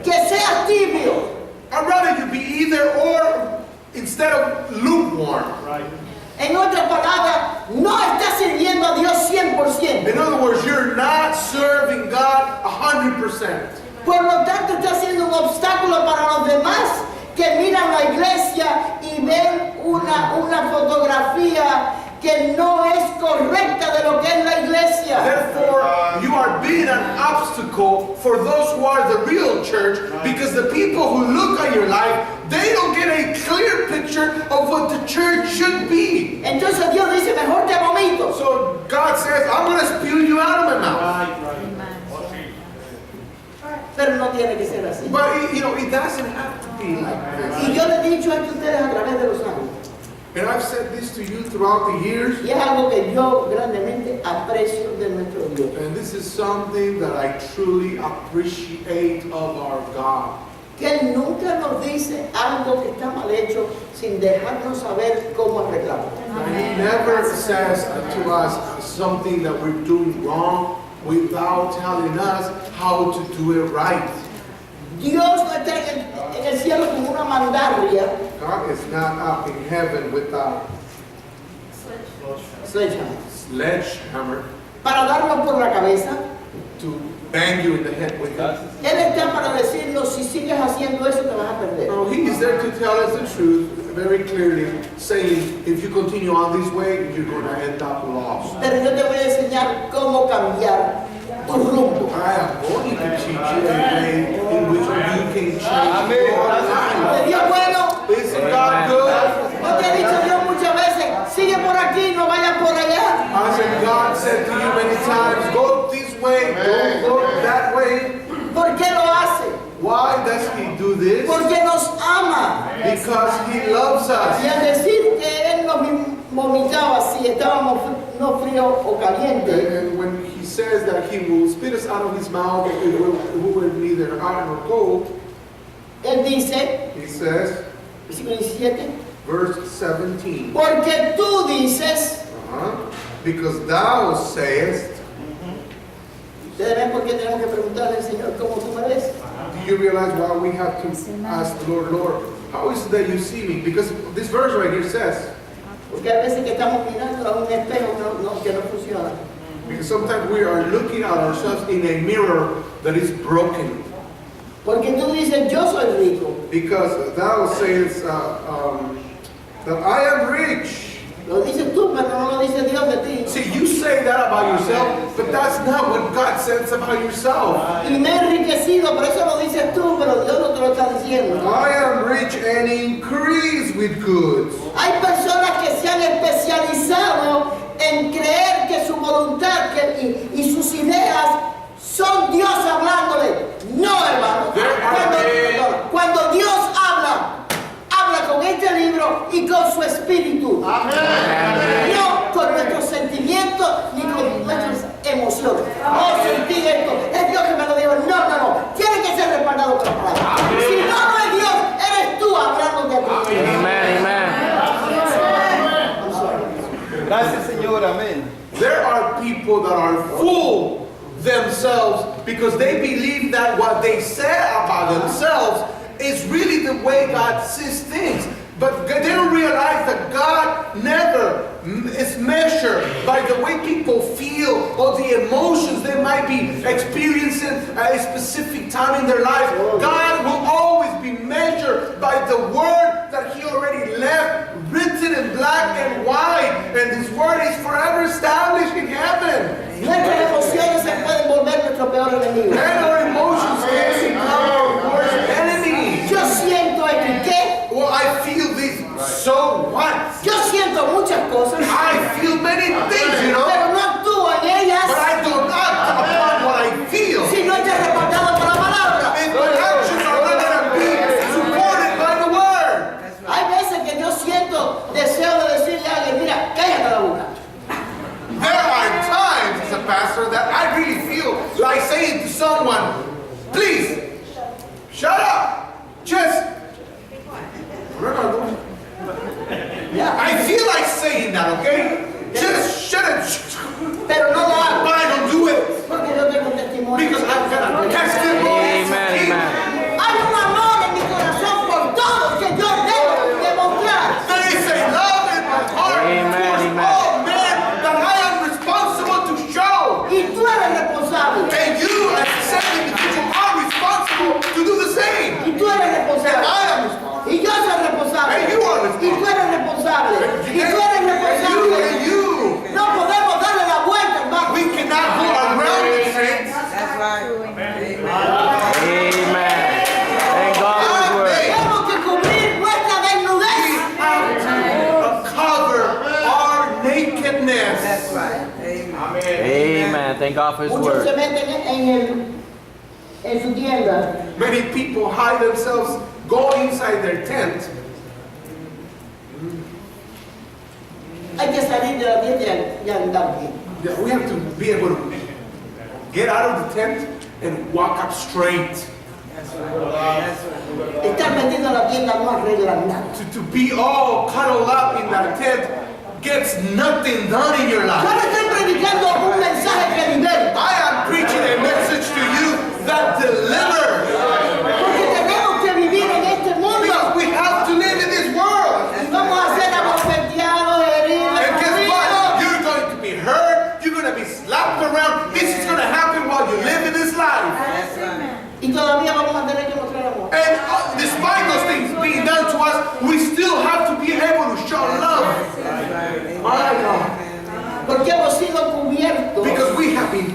Que seas tibio. I'd rather you be either or instead of lukewarm. En otras palabras, no estás sirviendo a Dios 100%. In other words, you're not serving God 100%. Por lo tanto, está siendo un obstáculo para los demás que miran la iglesia y ven una fotografía que no es correcta de lo que es la iglesia. Therefore, you are being an obstacle for those who are the real church, because the people who look at your life, they don't get a clear picture of what the church should be. Entonces Dios dice, mejor te vomito. So God says, I'm going to spew you out of my mouth. Pero no tiene que ser así. But, it doesn't have to be like Y this. yo les he dicho esto a ustedes a través de los años. And I've said this to you throughout the years, Y es algo que yo grandemente aprecio de nuestro Dios. and this is something that I truly appreciate of our God. que Él nunca nos dice algo que está mal hecho sin dejarnos saber cómo arreglarlo. He never says to us something that we're doing wrong without telling us how to do it right. Dios no está en el cielo como una mandarria. God is not up in heaven with a sledgehammer Para darnos por la cabeza. to bang you in the head with it. Él está para decirnos, si sigues haciendo eso te vas a perder. No, He is there to tell us the truth very clearly, saying, if you continue on this way, you're going to end up lost. Pero yo te voy a enseñar cómo cambiar tu rumbo. I am going to teach you a way in which you can change your life. ¿Te dio bueno? Isn't God good? No te he dicho yo muchas veces, sigue por aquí, no vayas por allá. I said, God said to you many times, go this way, don't go that way. ¿Por qué lo hace? Why does He do this? Porque nos ama. Because He loves Y us. al decir que Él nos vomitaba si estábamos no frío o caliente, And when He says that He will spit us out of His mouth if we were neither hot nor cold, Él dice, He says, versículo 17, verse 17, porque tú dices, because thou sayest. ustedes ven por qué tenemos que preguntarle al Señor cómo tú me ves. Do you realize why we have to ask the Lord, Lord, how is it that you see me? Because this verse right here says, Porque hay veces que estamos mirando a un espejo que no funciona. because sometimes we are looking at ourselves in a mirror that is broken. Porque tú dices, yo soy rico. Because thou sayest that I am rich. Lo dices tú, pero no lo dice Dios de ti. See, you say that about yourself, but that's not what God says about yourself. Y me he enriquecido, por eso lo dices tú, pero Dios no te lo está diciendo. I am rich and increase with goods. Hay personas que se han especializado en creer que su voluntad y sus ideas son Dios hablándole. No, hermano. Cuando Dios habla con este libro y con su espíritu. No con nuestros sentimientos ni con nuestras emociones. Oh, sentí esto. Es Dios que me lo dijo. No. Tiene que ser respaldado por la palabra. Si no es Dios, eres tú hablando de ti. Gracias, Señor. Amén. There are people that are full themselves because they believe that what they say about themselves is really the way God sees things. But they don't realize that God never is measured by the way people feel or the emotions they might be experiencing at a specific time in their life. God will always be measured by the word that He already left, written in black and white. And His word is forever established in heaven. Nuestras emociones se pueden volver nuestro peor enemigo. And our emotions can become our worst enemy. Yo siento esto y qué. Well, I feel this, so what? Yo siento muchas cosas, I feel many things, you know, pero no actúo en ellas but I do not upon what I feel. si no está respaldado por la palabra. And my actions are not going to be supported by the word. Hay veces que yo siento deseo de decirle a alguien, mira, cállate la boca. There are times as a pastor that I really feel like saying to someone, please, shut up. Just, I feel like saying that, okay? Just shut up. Pero no lo hago, But I don't do it porque yo tengo un testimonio. because I've got testimony. Hay un amor en mi corazón por todos que yo debo demostrar. There is a love in my heart towards all men that I am responsible to show. Y tú eres responsable. And you, as a second individual, are responsible to do the same. Y tú eres And responsable. I am responsible. Y yo soy responsable. And you are Y tú eres responsable. Y tú eres responsable. And you. No podemos darle la vuelta, hermano. We cannot go around the saints. That's right. Amen. Thank God for His word. Tenemos que cubrir nuestra desnudez. We have to cover our nakedness. That's right. Amen. Amen. Thank God for His Muchos se word. meten en su tienda. Many people hide themselves, go inside their tent. Hay que salir de la tienda y andar bien. Yeah, we have to be able to get out of the tent and walk up straight. Estar metido en la tienda no arregla nada. To be all cuddled up in that tent gets nothing done in your Yo life. le estoy predicando un mensaje que liberta. I am preaching a message to you that delivers. Porque tenemos que vivir en este mundo. Because we have to live in this world. Y vamos a ser abofeteados, heridos, And guess corridos. what? You're going to be hurt. You're going to be slapped around. This is going to happen while you live in this life. Y todavía vamos a tener que mostrar amor. And despite those things being done to us, we still have to be able to show love. My God. Porque hemos sido cubiertos Because we have been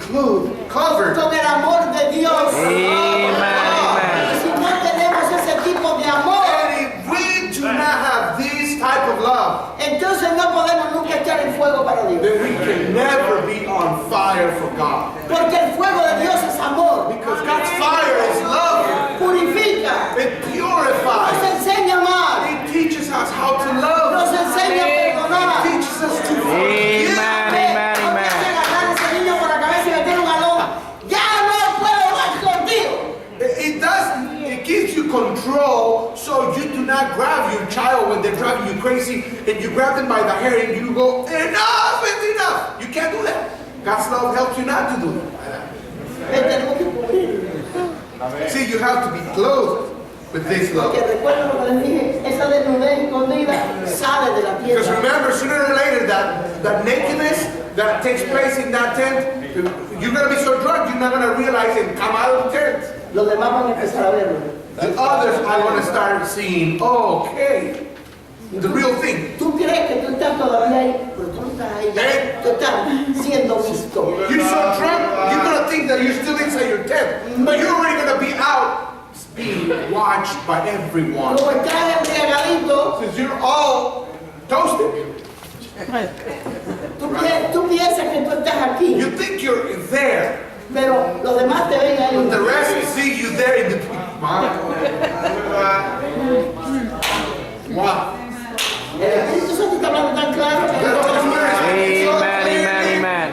covered. con el amor de Dios. Amen, amen. Y si no tenemos ese tipo de amor, And if we do not have this type of love, entonces no podemos nunca estar en fuego para Dios. then we can never be on fire for God. Porque el fuego de Dios es amor. Because God's fire is love. Purifica. It Nos purifies. enseña a amar. It teaches us how to love. Nos enseña a It perdonar. teaches us to forgive. Amen, amen, No te amen. hagas agarrar a ese niño por la cabeza y meter una loma. Ya no puedo más contigo. It does. It gives you control, so you do not grab your child when they're driving you crazy, and you grab them by the hair and you go, enough is enough. You can't do that. God's love helps you not to do that. Tenemos que cubrir. See, you have to be clothed with this love. Que recuerden lo que les dije, esa desnudez escondida sale de la Because tierra. remember, sooner or later, that nakedness that takes place in that tent, you're going to be so drunk, you're not going to realize and come out of the tent. Los demás van a empezar a verlo. The others are going to start seeing, oh, okay, the real thing. Tú crees que tú estás todavía ahí, pero tú no estás ahí. Tú estás siendo visto. You're so drunk, you're going to think that you're still inside your tent, but you're already going to be out being watched by everyone. Como estás embriagadito, Since you're all toasted. tú piensas que tú estás aquí, You think you're there, pero los demás te ven but ahí. the rest see you there in the Wow. El Espíritu Santo está hablando tan claro. Amen, amen, amen.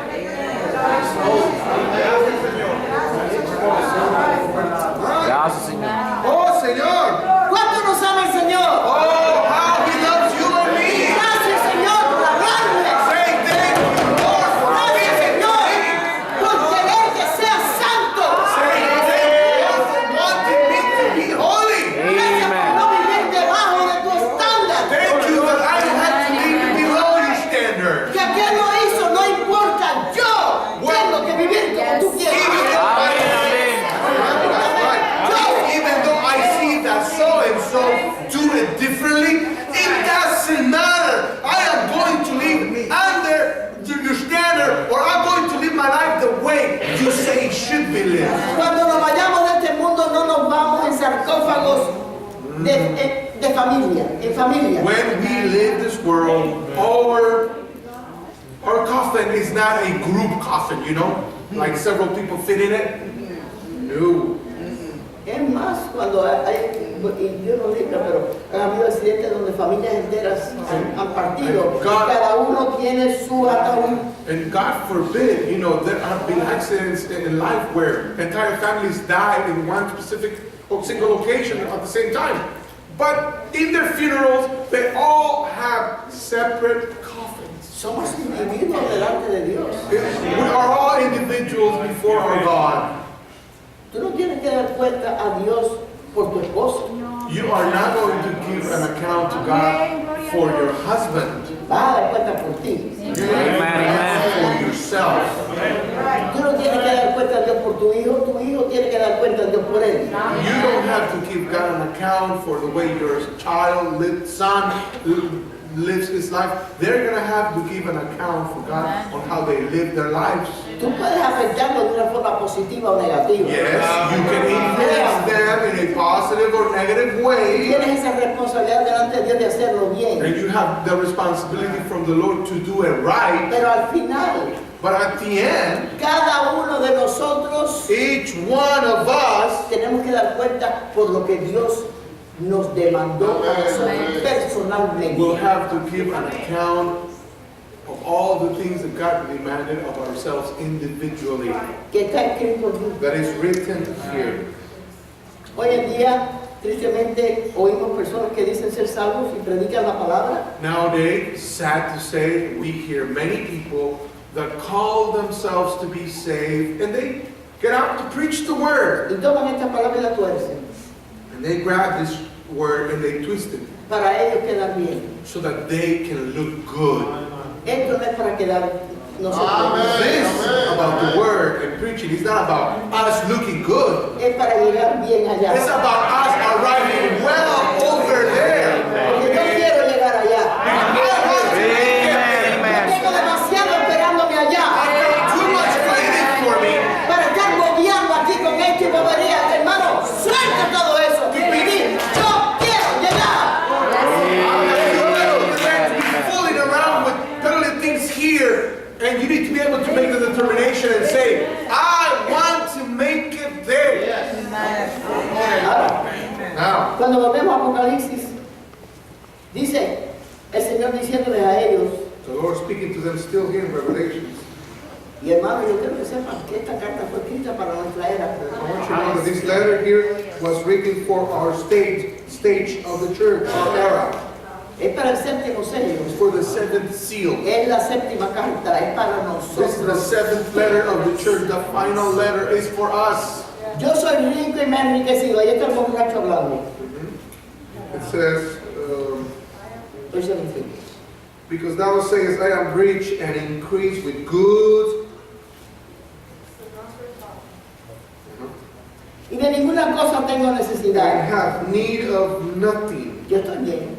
Gracias, Señor. Oh, Señor. ¿Cuánto nos ama el Señor? Oh, how He loves you and me. Gracias, Señor, por hablarme. Say thank you, Lord, for Gracias, being Señor, me. por querer que sea santo. Say thank you for wanting me to be holy. Gracias por no vivir debajo de tu estándar. Thank you that I don't have to live below your standard. Que aquel lo hizo, no importa. Yo tengo que vivir como tú quieres. Even though I see that so and so do it differently, it doesn't matter. I am going to live under your standard, or I'm going to live my life the way you say it should be lived. Cuando nos vayamos de este mundo, no nos vamos en sarcófagos de familia, en familia. When we live this world, our coffin is not a group coffin, you know, like several people fit in it. No. Es más, cuando hay, y Dios nos libra, pero han habido accidentes donde familias enteras han partido. Cada uno tiene su ataúd. And God forbid, you know, there have been accidents in life where entire families died in one specific or single location at the same time. But in their funerals, they all have separate coffins. Somos individuos delante de Dios. We are all individuals before our God. Tú no tienes que dar cuenta a Dios por tu esposo. You are not going to give an account to God for your husband. Vas a dar cuenta por ti. You're going to give an account for yourself. Tú no tienes que dar cuenta a Dios por tu hijo tiene que dar cuenta a Dios por él. You don't have to give God an account for the way your son lives his life. They're going to have to give an account for God on how they live their lives. Tú puedes afectarlo de una forma positiva o negativa. Yes, you can influence them in a positive or negative way. Tienes esa responsabilidad delante de Dios de hacerlo bien. And you have the responsibility from the Lord to do it right. Pero al final, But at the end, cada uno de nosotros each one of us tenemos que dar cuenta por lo que Dios nos demandó a nosotros personalmente. will have to give an account of all the things that God demanded of ourselves individually. Que está escrito aquí. That is written here. Hoy en día, tristemente, oímos personas que dicen ser salvos y predican la palabra. Nowadays, sad to say, we hear many people that call themselves to be saved, and they get out to preach the word. Y toman esta palabra y la tuercen. And they grab this word and they twist it Para ellos quedar bien. so that they can look good. Esto no es para quedar nosotros. This about the word and preaching is not about us looking good. Es para llegar bien allá. It's about us arriving well over there. Porque yo quiero llegar allá. Yo tengo demasiado esperándome allá. Too much waiting for me. Para estar bobeando aquí con esto y bobería. Hermano, suelta todo eso. Y di, yo quiero llegar. Fooling around with peddling things here, and you need to be able to make the determination and say, I want to make it there. Ahora, Now, cuando volvemos a Apocalipsis, dice el Señor diciéndoles a ellos, the Lord speaking to them still here in Revelations. y hermano, yo quiero que sepan que esta carta fue escrita para nuestra era. I want you to know that this letter here was written for our stage of the church, our era. Es para el séptimo sello. It's for the seventh seal. Es la séptima carta, es para This is the nosotros. seventh letter of the church. The final letter is for us. Yo soy rico y me he enriquecido. Ahí está el borracho hablando. It says, Verso 25. because thou sayest, I am rich and increase with goods. Y de ninguna cosa tengo And necesidad. have need of nothing. Yo estoy bien.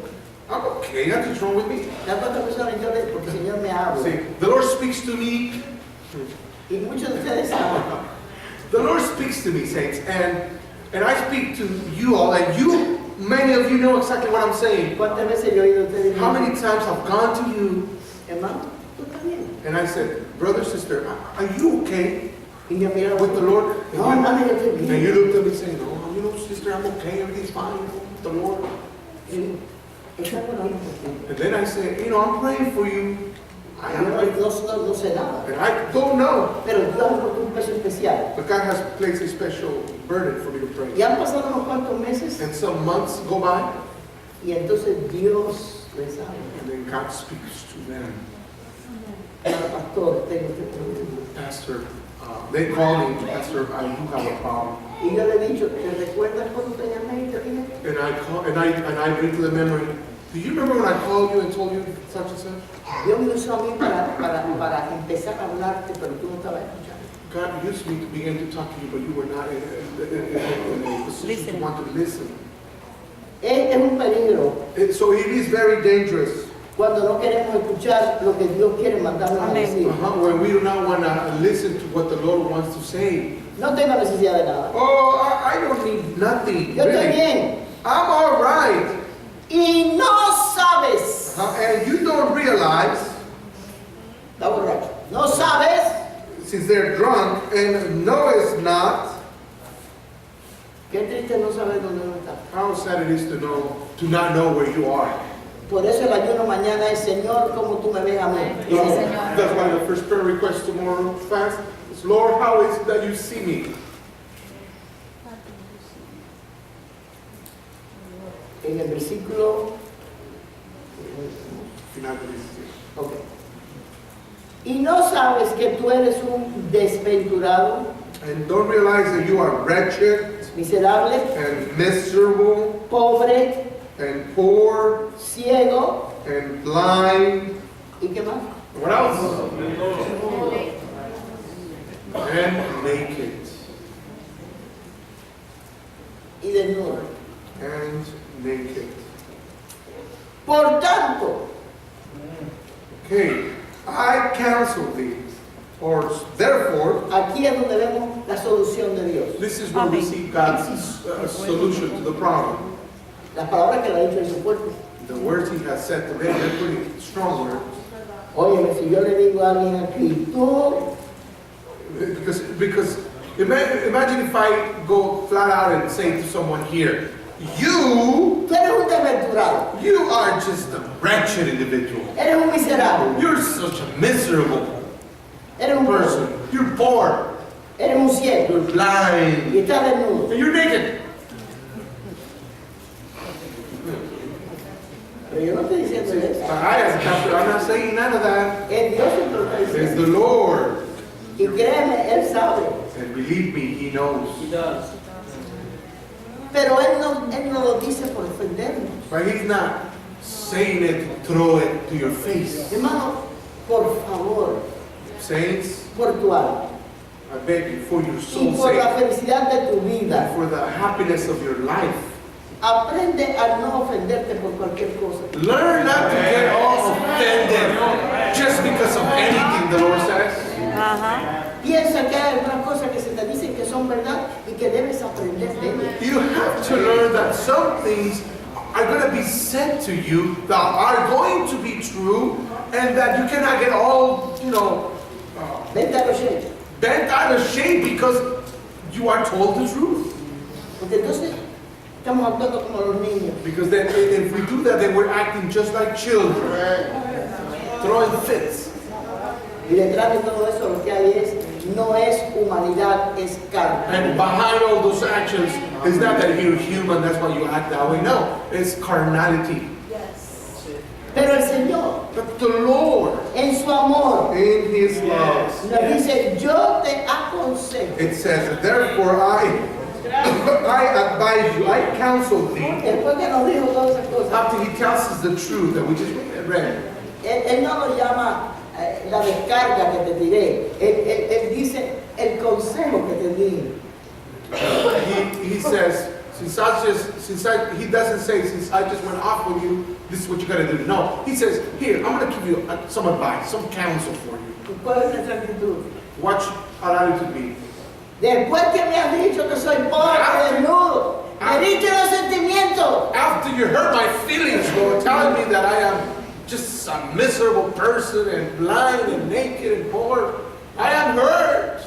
I'm okay, nothing's wrong with me. La otra persona yo le, porque el Señor me habla. See, the Lord speaks to me. Y muchos de ustedes saben. The Lord speaks to me, saints, and I speak to you all, and you, many of you know exactly what I'm saying. ¿Cuántas veces yo he oído a ustedes How decir, many times I've gone to you hermano, tú estás bien? and I said, brother, sister, are you okay Y yo miraba with the Lord? No, hermano, yo estoy And you bien. looked at me saying, no, you know, sister, I'm okay, everything's fine with the Lord. Y está orando por ti. And then I said, you know, I'm praying for you. I Yo am no, praying. no sé nada. And I don't know, Pero Dios ha puesto un peso especial. but God has placed a special burden for me to pray. Y han pasado unos cuantos meses And some months go by, y entonces Dios les habla. and then God speaks to them. Pastor, tengo este problema. Pastor, they call me, Pastor, I do have a problem. Y yo le he dicho, ¿te recuerdas cuando te llamé y te dije? And I call, and I bring to the memory, do you remember when I called you and told you such and such? Dios me usó a mí para empezar a hablarte, pero tú no estabas escuchando. God used me to begin to talk to you, but you were not in a position to want to listen. Es un peligro So it is very dangerous cuando no queremos escuchar lo que Dios quiere mandarnos a decir. when we do not want to listen to what the Lord wants to say. No tengo necesidad de nada. Oh, I don't need nothing. Yo estoy Really. bien. I'm all right. Y no sabes. And you don't realize, Está borracho. No sabes since they're drunk, and no, it's not. qué triste no saber dónde uno está. How sad it is to not know where you are. Por eso el ayuno mañana es, Señor, ¿cómo tú me ves a mí? That's why the first prayer request tomorrow fast is, Lord, how is it that you see me? En el versículo... Ok. Y no sabes que tú eres un desventurado, And don't realize that you are wretched miserable, and miserable pobre, and poor ciego, and blind. ¿y qué más? What else? And naked. Y desnudo. And naked. Por tanto, Okay, I counsel thee, or therefore, aquí es donde vemos la solución de Dios. this is where we see God's solution to the problem. Las palabras que le ha dicho en su cuerpo. The words he has said to them, they're pretty strong words. Oye, si yo le digo a alguien aquí, tú, Because imagine if I go flat out and say to someone here, you tú eres un desventurado, are just a wretched individual. eres un miserable, You're such a miserable eres un person. pobre, You're poor. eres un ciego You're y blind. estás desnudo. And you're naked. I as a pastor, I'm not saying none of that. Es Dios el que lo está It's diciendo. the Lord. Y créeme, Él sabe. And believe me, He knows. Pero Él no lo dice por ofendernos. But He's not saying it to throw it to your face. Hermano, por favor, Saints, por tu alma I beg you, for your y soul's por la sake, felicidad de tu vida, for the happiness of your life, aprende a no ofenderte por cualquier cosa. learn not to get all offended just because of anything the Lord says. Piensa que hay algunas cosas que se te dicen que son verdad y que debes aprender de ellas. You have to learn that some things are going to be said to you that are going to be true, and that you cannot get all, Vente a los hechos. bent out of shape because you are told the truth. Porque entonces estamos actuando como los niños. Because then if we do that, then we're acting just like children, throwing fits. Y detrás de todo eso lo que hay no es humanidad, es carne. And behind all those actions, it's not that you're human, that's why you act that way. No, it's carnality. Pero el Señor, But the Lord, en su amor, in His love, nos dice, yo te aconsejo. it says, therefore I advise you, I counsel thee. Después que nos dijo todas esas cosas, After He tells us the truth that we just read. él no lo llama la descarga que te tiré. Él dice el consejo que te di. He says, he doesn't say, since I just went off with you, this is what you got to do. No, he says, here, I'm going to give you some advice, some counsel for you. ¿Cuál es nuestra actitud? Watch our attitude be. Después que me has dicho que soy pobre, desnudo, me diste los sentimientos. After you hurt my feelings, Lord, telling me that I am just a miserable person and blind and naked and poor, I am hurt,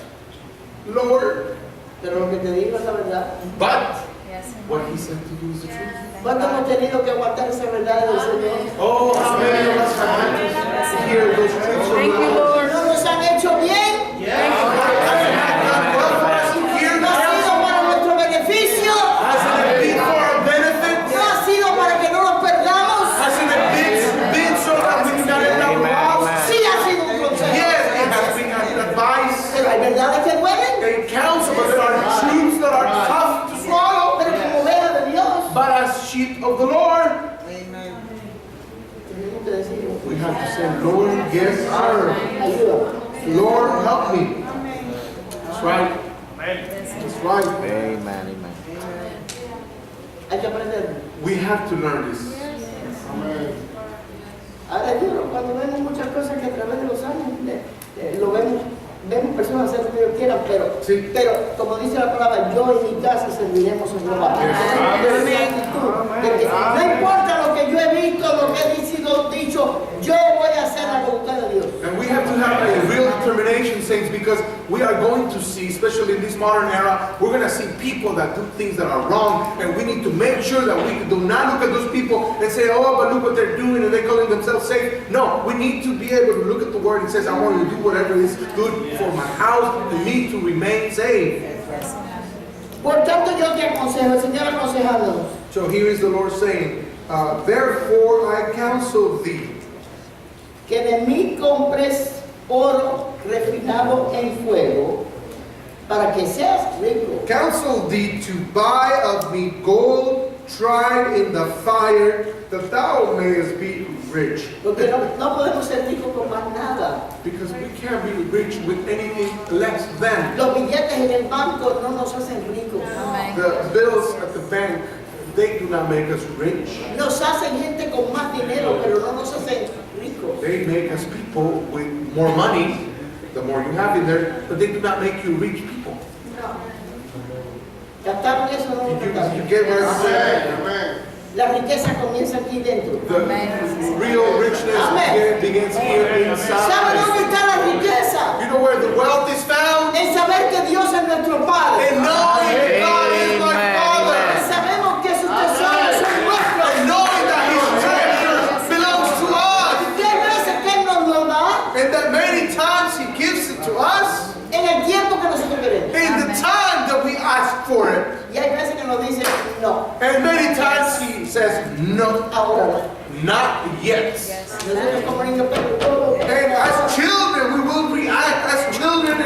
Lord. Pero lo que te digo es la verdad. But what He said to you is the truth. ¿Cuánto hemos tenido que aguantar esa verdad del Señor? Oh, how many of us have had to hear those truths of Thank you, God? Lord. ¿No nos han hecho bien? ¿No ha sido para nuestro beneficio? Hasn't it been for our benefit? ¿No ha sido para que no nos perdamos? Hasn't it been so that we do not end up lost? Sí ha sido un consejo. Yes, it has been an advice Pero hay verdades que duelen. and counsel, but there are truths that are tough to swallow. Pero como ovejas de Dios, But as sheep of the Lord, tenemos que decir, we have to say, Lord, yes, sir. ayúdame. Lord, help me. That's right. That's right. Amen, amen. Hay que aprender. We have to learn this. Ahora es duro cuando vemos muchas cosas que a través de los años lo vemos personas hacer lo que ellos quieran, Sí. pero como dice la palabra, yo y mi casa serviremos a Jehová. Pero mi actitud de que no importa lo que yo he visto, lo que he sido dicho, yo voy a hacer la voluntad de Dios. And we have to have a real determination, saints, because we are going to see, especially in this modern era, we're going to see people that do things that are wrong, and we need to make sure that we do not look at those people and say, oh, but look what they're doing, and they're calling themselves safe. No, we need to be able to look at the word and says, I want to do whatever is good for my house and me to remain safe. Por tanto, yo te aconsejo, el Señor aconsejándonos, So here is the Lord saying, therefore I counsel thee, que de mí compres oro refinado en fuego, para que seas rico. counsel thee to buy of me gold tried in the fire, that thou mayest be rich. Porque no podemos ser ricos con más nada. Because we can't be rich with anything less than. Los billetes en el banco no nos hacen ricos. The bills at the bank, they do not make us rich. Nos hacen gente con más dinero, pero no nos hacen ricos. They make us people with more money, the more you have in there, but they do not make you rich people. ¿Captaron eso o no lo captaron? You get what I'm saying? La riqueza comienza aquí dentro. The real richness begins here ¿Sabe inside. dónde está la riqueza? You know where the wealth is found? En saber que Dios es nuestro Padre. In knowing that God is my Father. Sabemos que sus tesoros son nuestros. And knowing that His treasure belongs to us. ¿Qué veces que Él nos lo da? And that many times He gives it to us En el tiempo que nosotros queremos. in the time that we ask for it. Y hay veces que nos dice no. And many times He says, no, Ahora no. not yet. Nosotros como niños pequeños, And as children, we will react as children.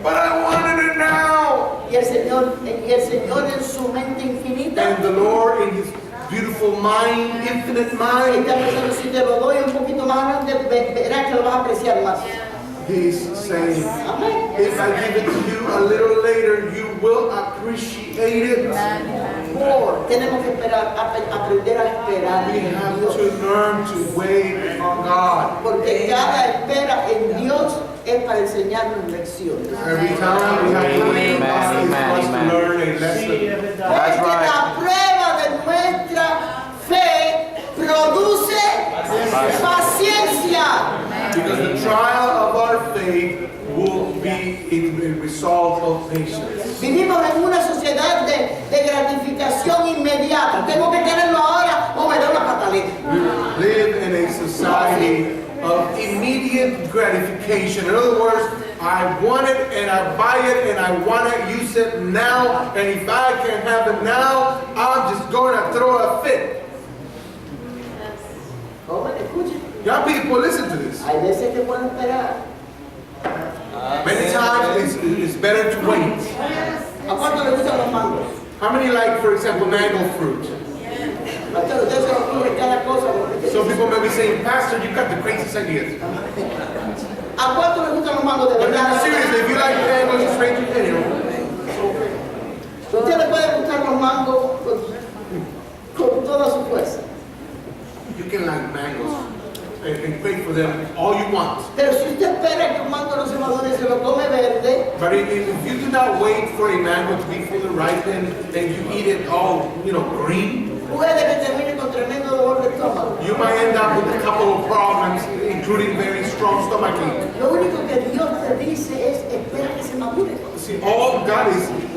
But I wanted it now. y el Señor en su mente infinita And the Lord in His beautiful mind, infinite mind, está pensando, si te lo doy un poquito más grande, verás que lo vas a apreciar más. He's saying, Amén. if I give it to you a little later, you will appreciate it. More. Tenemos que aprender a esperar We en have Dios. to learn to wait on God. Porque cada espera en Dios es para enseñarnos lecciones. Every time we have to wait on God, He's Amen, supposed to amen. learn a lesson. That's Porque right. la prueba de nuestra fe produce paciencia. Because the trial of our faith will be a result of patience. Vivimos en una sociedad de gratificación inmediata. Tengo que tenerlo ahora o me da una pataleta. We live in a society of immediate gratification. In other words, I want it and I buy it and I want to use it now. And if I can't have it now, I'm just going to throw a fit. Joven, escuchen. Young people, listen to this. Hay veces que pueden esperar. Many times it's better to wait. ¿A cuánto le gustan los mangos? How many like, for example, mango fruit? Pastor, usted se le ocurre cada cosa. porque- Some people may be saying, Pastor, you got the craziest ideas. ¿A cuánto le gustan los mangos de But verdad? seriously, if you like mangoes, it's strange opinion. Usted le puede gustar los mangos con toda su fuerza. You can like mangoes and pray for them all you want. Pero si usted espera que un mango no se madure y se lo come verde, But if you do not wait for a mango to be fully ripened and you eat it all, green, puede que termine con tremendo dolor de estómago. you might end up with a couple of problems, including very strong stomachache. Lo único que Dios te dice es espera que se madure. See, all God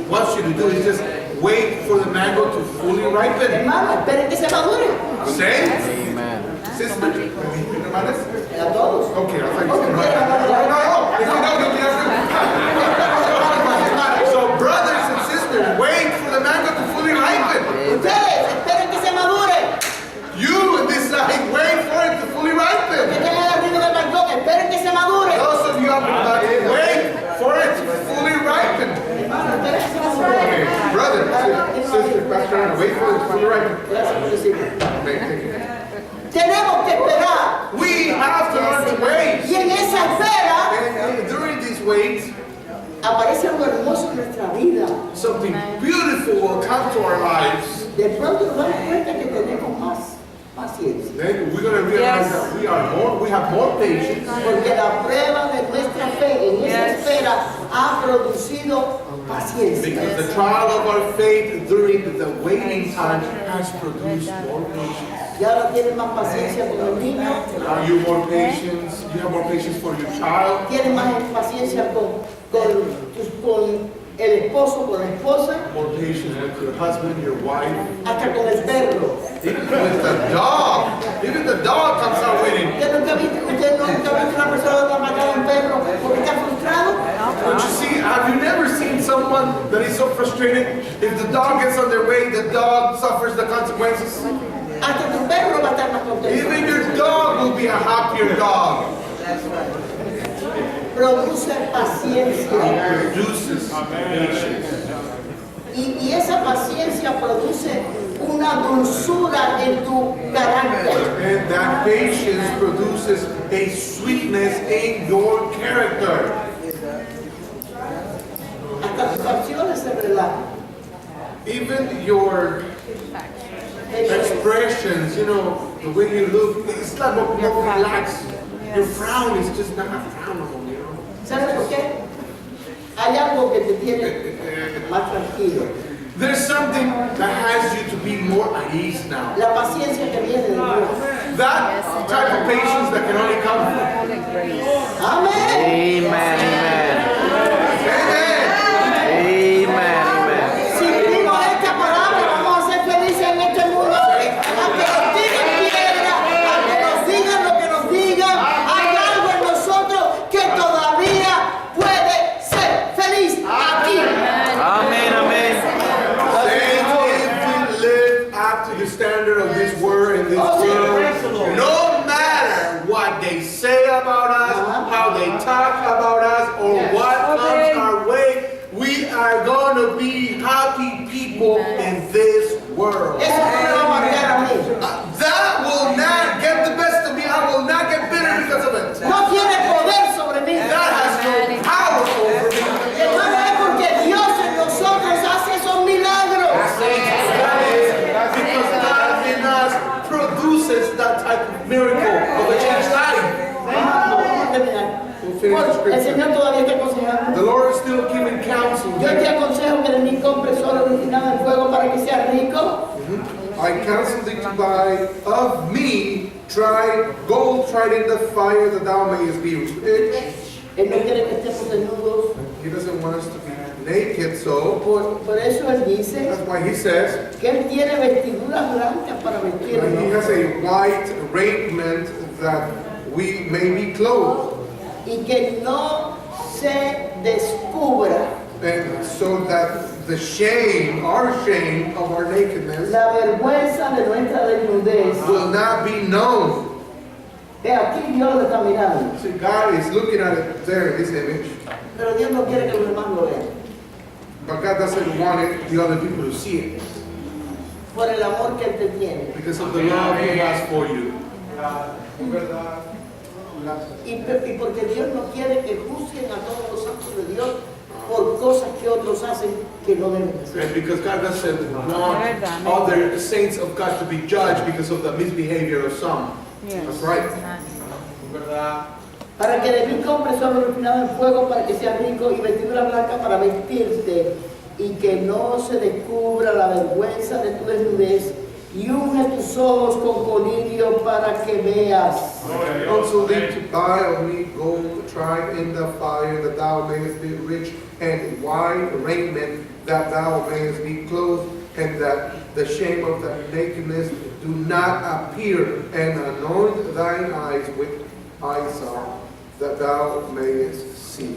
wants you to do is just wait for the mango to fully ripen. Hermano, espere que se madure. Say, Amen. sister, hermanas? A todos. Okay, I was like, No, so brothers and sisters, wait for the mango to fully ripen. ustedes esperen que se madure. You decide, wait for it to fully Que ripen. estén arriba del balcón, esperen que se madure. Those of you up in the back, wait for it to fully ripen. Hermano, esperen que se madure. Okay, brother, sister, pastor, wait for it to fully ripen. Gracias por decirlo. Okay, thank you. Tenemos que esperar. We have to learn to wait. Y en esa espera And during this wait, aparece algo hermoso en nuestra vida. something beautiful will come to our lives. De pronto nos damos cuenta que tenemos más paciencia. Then we're going to realize that we have more patience. Porque la prueba de nuestra fe en esa espera ha producido paciencia. Because the trial of our faith during the waiting time has produced more patience. Y ahora tienes más paciencia con el niño, Now you have more patience for your child, tienes más paciencia con el esposo, con la esposa, more patience with your husband, your wife, hasta con el perro. even with the dog. Even the dog comes out waiting. Usted nunca ha visto una persona trabajar un perro porque está frustrado. But you see, have you never seen someone that is so frustrated? If the dog gets on their way, the dog suffers the consequences. Hasta tu perro va a estar más contento. Even your dog will be a happier dog. Produce paciencia. Produces patience. Y esa paciencia produce una dulzura en tu carácter. And that patience produces a sweetness in your character. Hasta tus acciones se relajan. Even your expressions, the way you look, it's like more relaxed. Your frown is just not frownable, ¿Sabes por qué? Hay algo que te tiene más tranquilo. There's something that has you to be more at ease now. La paciencia que viene de Dios. That type of patience that can only come from Amén. Amen. Amen. Amen. Amen. Amen. Si vivimos esta palabra, vamos a ser felices en este mundo. Aunque nos digan piedra, aunque nos digan lo que nos digan, hay algo en nosotros que todavía puede ser feliz aquí. Amen. Amen. Saints, if we live up to the standard of this word and this word, no matter people in this world. Eso no me va a marcar a mí. That will not get the best of me. I will not get bitter because of it. No tiene poder sobre mí. That has no power over me. Hermano, es porque Dios en nosotros hace esos milagros. Because God in us produces that type of miracle of a changed life. Vamos a terminar. El Señor todavía te aconsejando. The Lord is still giving counsel. Yo te aconsejo que de mí compres oro refinado en fuego para que seas rico. I counsel thee to buy of me gold tried in the fire, that thou mayest be rich. Él no quiere que estemos desnudos. He doesn't want us to be naked, so Por eso Él dice that's why he says que Él tiene vestiduras blancas para he vestirnos. has a white raiment that we may be clothed. Y que no se descubra And so that the shame, our shame of our nakedness la vergüenza de nuestra desnudez. will not be known. Ve, aquí Dios lo está mirando. See, God is looking at it there in this image, Pero Dios no quiere que los demás lo vean. but God doesn't want the other people to see it Por el amor que Él te tiene. because of the love He has for you. Y porque Dios no quiere que juzguen a todos los santos de Dios por cosas que otros hacen que no deben hacer. And because God doesn't want other saints of God to be judged because of the misbehavior of some. That's right. Para que de mí compres oro refinado en fuego para que seas rico y vestidura blanca para vestirte y que no se descubra la vergüenza de tu desnudez y unge tus ojos con colirio para que veas. Also thee to buy of me gold tried in the fire, that thou mayest be rich, and white raiment, that thou mayest be clothed, and that the shame of thy nakedness do not appear, and anoint thine eyes with hyssop, that thou mayest see.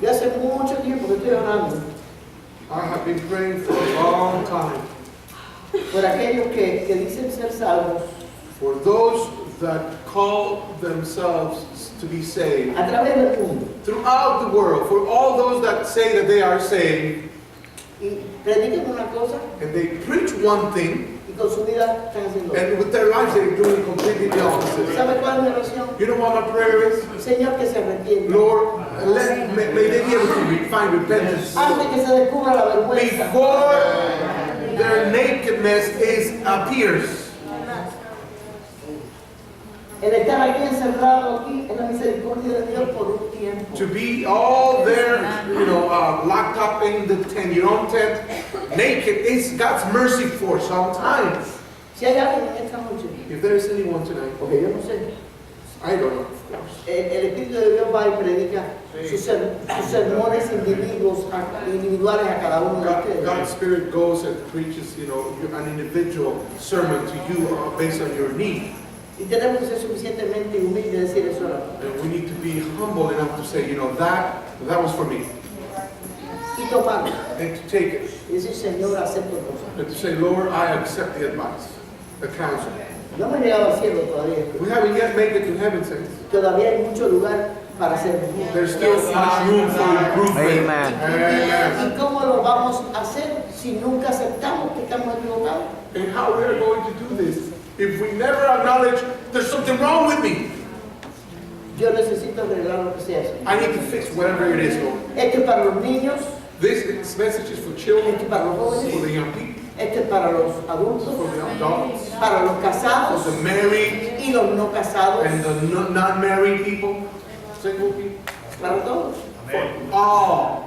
Y hace mucho tiempo que estoy orando I have been praying for a long time por aquellos que dicen ser salvos for those that call themselves to be saved a través del mundo throughout the world, for all those that say that they are saved, y predican una cosa and they preach one thing, y con su vida están haciendo otra. and with their lives they're doing completely the opposite. ¿Sabe cuál es mi oración? You know what my prayer is? Señor, que se arrepienta. Lord, may they be able to find repentance Antes que se descubra la vergüenza. before their nakedness appears. El estar aquí encerrado aquí en la misericordia de Dios por un tiempo. To be all there, locked up in the tent, your own tent, naked, is God's mercy for some time. Si hay alguien en esta noche, If there is anyone tonight, porque yo no sé, I don't know, of course. el Espíritu de Dios va y predica sus sermones individuales a cada uno de ustedes. God's Spirit goes and preaches, an individual sermon to you based on your need. Y tenemos que ser suficientemente humildes de decir eso ahora. And we need to be humble enough to say, that was for me. Y tomarlo. And to take it. Y decir, Señor, acepto cosas. And to say, Lord, I accept the advice, the counsel. No hemos llegado al cielo todavía. We haven't yet made it to heaven, saints. Todavía hay mucho lugar para ser mejor. There's still much room for improvement. Amen. Amen. ¿Y cómo lo vamos a hacer si nunca aceptamos que estamos equivocados? And how we are going to do this if we never acknowledge there's something wrong with me? Yo necesito arreglar lo que sea. Señor. I need to fix whatever it is, Lord. Esto es para los niños, This message is for children, esto es para los for jóvenes, the young people, esto es para los for adultos, the adults, para los for casados the married y los no casados, and the non-married people, single people, para todos. for all.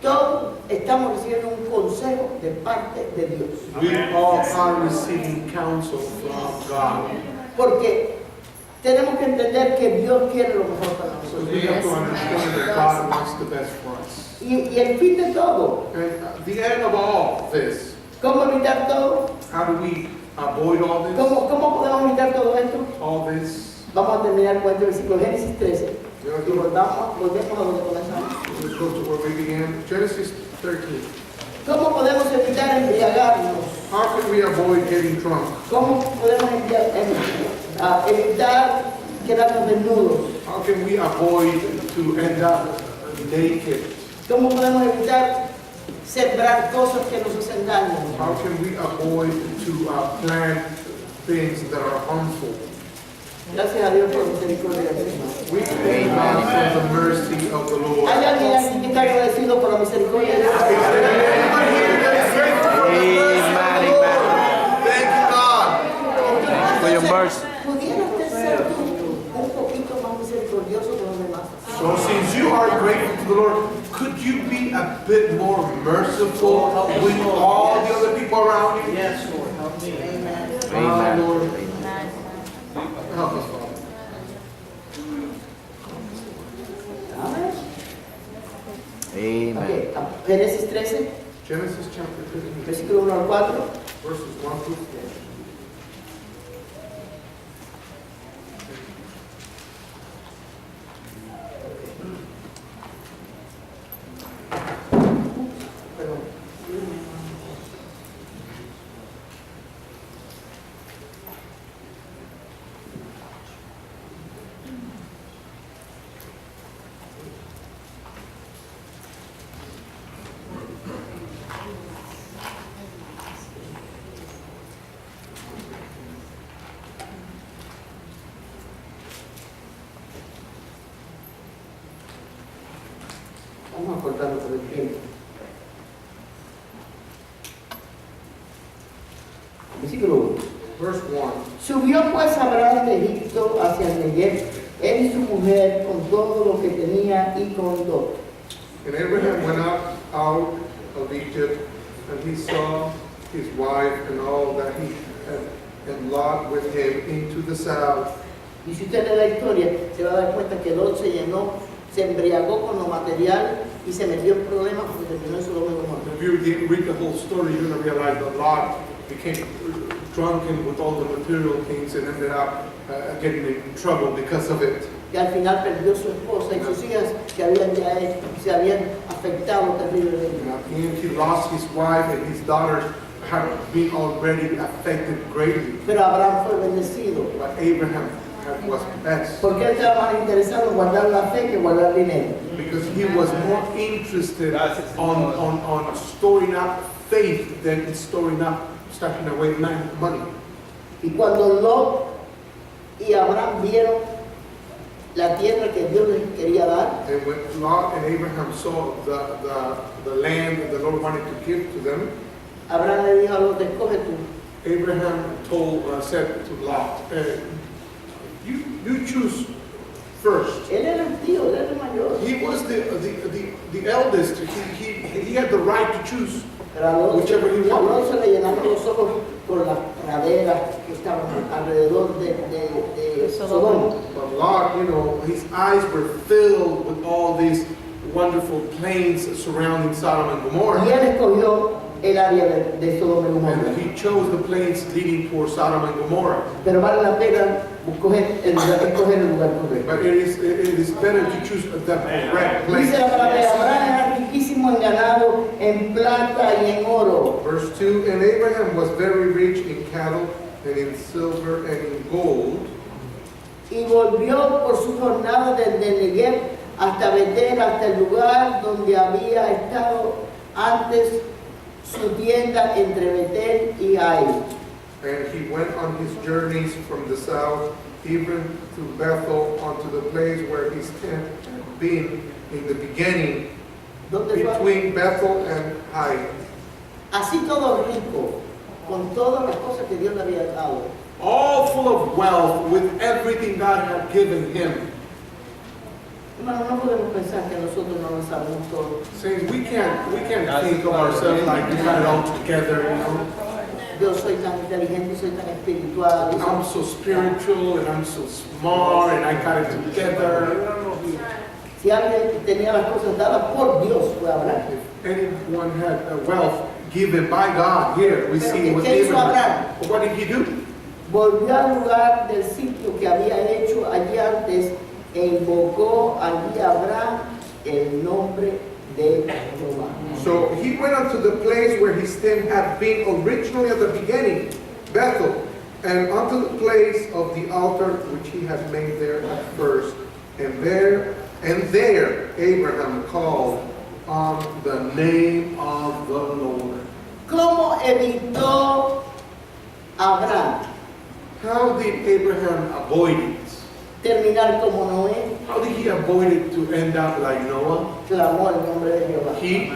Todos estamos recibiendo un consejo de parte de Dios. We all are receiving counsel from God. Porque tenemos que entender que Dios quiere lo mejor para So nosotros. we have to understand that God wants the best for us. Y el fin de todo, And the end of all this, ¿cómo evitar todo? how do we avoid all this? ¿Cómo podemos evitar todo esto? All this. Vamos a terminar con este versículo, Génesis 13. Y volvemos a donde comenzamos. Let's go to where we began. Genesis 13. ¿Cómo podemos evitar embriagarnos? How can we avoid getting drunk? ¿Cómo podemos evitar quedarnos desnudos? How can we avoid to end up naked? ¿Cómo podemos evitar sembrar cosas que nos hacen daño? How can we avoid to plant things that are harmful? Gracias a Dios por la misericordia del Señor. We thank God for the mercy of the Lord. ¿Hay alguien aquí que está agradecido por la misericordia de Dios? Is there anyone here that is grateful for the mercy of the Lord? Thank you, God. For your mercy. ¿Pudiera usted ser tú un poquito más misericordioso con los demás? So since you are grateful to the Lord, could you be a bit more merciful with all the other people around you? Yes, Lord. Help me. Amen. Amen. Lord, help us, Father. Amén. Amen. Ok, Génesis 13, Genesis chapter 15, versículo 1 al 4. verses 1 through 4. Perdón. Vamos a cortarlo por el tiempo. Versículo 1. Verse 1. Subió pues Abraham de Egipto hacia el Negev, él y su mujer con todo lo que tenía y con Lot. And Abraham went up out of Egypt, and he saw his wife and all that he had, and Lot with him into the south. Y si usted lee la historia, se va a dar cuenta que Lot se llenó, se embriagó con lo material y se metió en problemas porque terminó en Sodoma y Gomorra. If you read the whole story, you're going to realize that Lot became drunken with all the material things and ended up getting in trouble because of it. Y al final perdió su esposa y sus hijas que habían ya se habían afectado terriblemente. And at the end, he lost his wife, and his daughters had been already affected greatly. Pero Abraham fue bendecido But Abraham was blessed porque él estaba más interesado en guardar la fe que guardar dinero. because he was more interested on storing up faith than storing up, stashing away money. Y cuando Lot y Abraham vieron la tierra que Dios les quería dar, And when Lot and Abraham saw the land that the Lord wanted to give to them, Abraham le dijo a Lot, escoge tú. Abraham said to Lot, you choose first. Él era el tío, él era el mayor. He was the eldest. He had the right to choose. Pero a Lot Whichever he wanted. a Lot se le llenaron los ojos por las praderas que estaban alrededor de Sodoma. But Lot, his eyes were filled with all these wonderful plains surrounding Sodom and Y Gomorrah. él escogió el área de Sodoma y Gomorra. And he chose the plains leading towards Sodom and Gomorrah. Pero vale la pena escoger el lugar correcto. But it is better to choose the correct place. Dice la palabra, Abraham era riquísimo en ganado, en plata y en oro. Verse 2, and Abraham was very rich in cattle and in silver and in gold. Y volvió por su jornada desde Negev hasta Betel, hasta el lugar donde había estado antes su tienda entre Betel y Ai. And he went on his journeys from the south, even to Bethel, unto the place where his tent had been in the beginning, ¿Dónde fue? between Bethel and Ai. Así todo rico, con todas las cosas que Dios le había dado. All full of wealth, with everything God had given him. Hermano, no podemos pensar que nosotros no lo sabemos todo. Saying we can't think of ourselves like we got it all together, Yo soy tan inteligente, soy tan espiritual. I'm so spiritual and I'm so smart and I got it together. Si alguien tenía las cosas dadas por Dios, fue Abraham. If anyone had wealth given by God, here we see it with ¿Qué hizo Abraham. Abraham? But what did he do? Volvió al lugar del sitio que había hecho allí antes e invocó allí a Abraham el nombre de Jehová. So he went up to the place where his tent had been originally at the beginning, Bethel, and unto the place of the altar which he had made there at first. And there Abraham called on the name of the Lord. ¿Cómo evitó Abraham How did Abraham avoid it? terminar como Noé? How did he avoid it to end up like Noah? Clamó el nombre de Jehová. He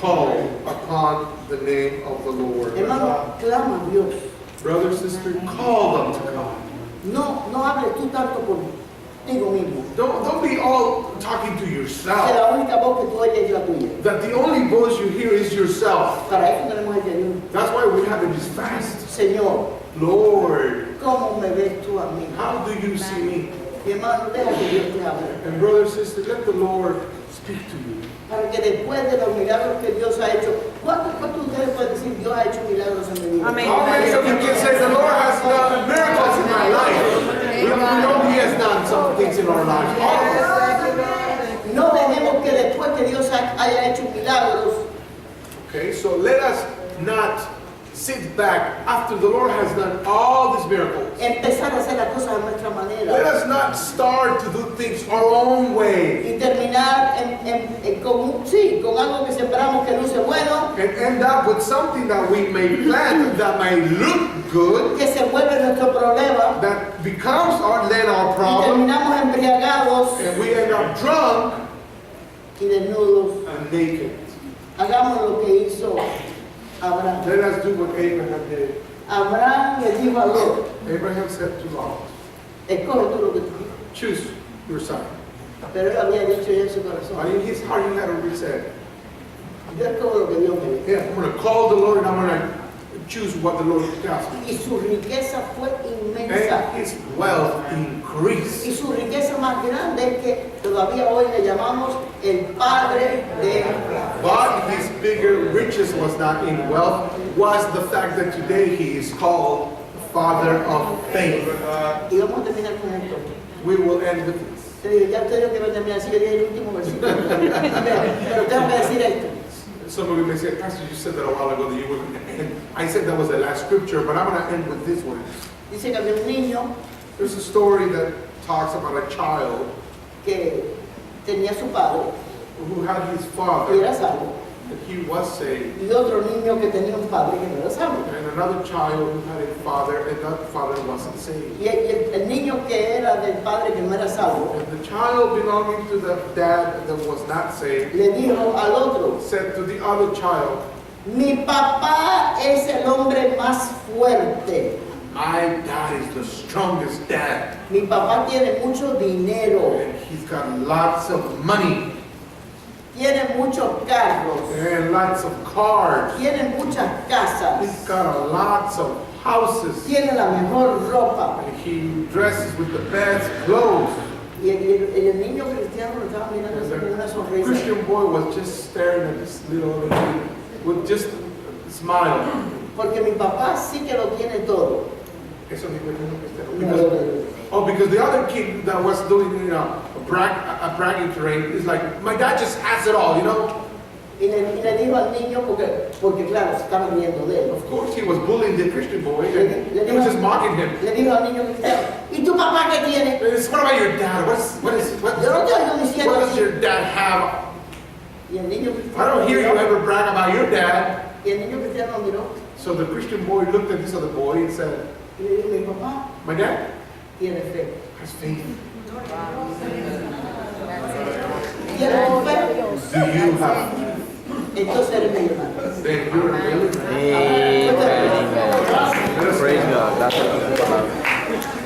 called upon the name of the Lord. Hermano, clama a Dios. Brother, sister, call unto God. No hables tú tanto contigo mismo. Don't be all talking to Que yourself. la única voz que tú oyes es la tuya. That the only voice you hear is yourself. Para eso tenemos el ayuno. That's why we have this fast. Señor, Lord, ¿cómo me ves tú a mí? how do you see me? Mi hermano, deja que Dios te hable. And brother, sister, let the Lord speak to you. Para que después de los milagros que Dios ha hecho, ¿cuántos de ustedes pueden decir Dios ha hecho milagros en mi vida? Amén. How many of you can say the Lord has done miracles in my life? We know He has done some things in our lives. All of us. No dejemos que después que Dios haya hecho milagros, Okay, so let us not sit back after the Lord has done all these miracles. empezar a hacer las cosas a nuestra Let manera us not start to do things our own way y terminar con algo que sembramos que luce bueno, and end up with something that we may plant that may look good, que se vuelve nuestro problema that becomes then our y problem, terminamos embriagados and we end up drunk y desnudos. and naked. Hagamos lo que hizo Abraham. Let us do what Abraham did. Abraham le dijo a Lot, Abraham said to Lot, escoge tú lo que tú quieras. choose your son. Pero él había dicho ya en su But corazón, in his heart he had already said, yo escojo lo que Dios me dice. yeah, I'm going to call the Lord and I'm going to choose what the Lord tells me. Y su riqueza fue inmensa. And his wealth increased. Y su riqueza más grande es que todavía hoy le llamamos el padre de But his bigger riches was not in wealth, was the fact that today he is called the father of faith. Y vamos a terminar con esto. We will end with this. Ya usted dijo que iba a terminar así, yo dije el último versículo. Pero tengo que decir esto. Some of you may say, Pastor, you said that a while ago that you were going to end. I said that was the last scripture, but I'm going to end with this one. Dice que había un niño There's a story that talks about a child que tenía su padre who had his y father, era salvo. and he was saved, Y otro niño que tenía un padre que no era salvo. and another child who had a father, and that father wasn't saved. Y el niño que era del padre que no era salvo, And the child belonging to the dad that was not saved le dijo al otro, said to the other child, mi papá es el hombre más fuerte. my dad is the strongest dad, Mi papá tiene mucho dinero, and he's got lots of money tiene muchos carros, and lots of cars. tiene muchas He's casas, got lots of houses, tiene la mejor ropa. and he dresses with the best clothes. Y el niño cristiano lo estaba mirando así con una The sonrisa. Christian boy was just staring at this little old kid with just a smile. Porque mi papá sí que lo tiene todo. Eso dijo el niño cristiano. No, Because, no, no. oh, because the other kid that was doing, a bragging train is like, my dad just has it all, you know. Y le dijo al niño, porque claro, se estaba riendo de él. Of course, he was bullying the Christian boy, and he was just mocking him. Le dijo al niño cristiano, ¿y tu papá qué tiene? What about your dad? Yo no te oigo diciendo What does así. your dad have? Y el niño I cristiano don't hear you miró, ever brag about your dad. y el niño cristiano miró So the Christian boy looked at this other boy and said, y le dijo, mi papá my dad tiene fe. has faith. ¿Tienes tu fe? Do you have faith? Entonces eres mi hermano. Then you're really Amen. Praise God. Gracias por su palabra.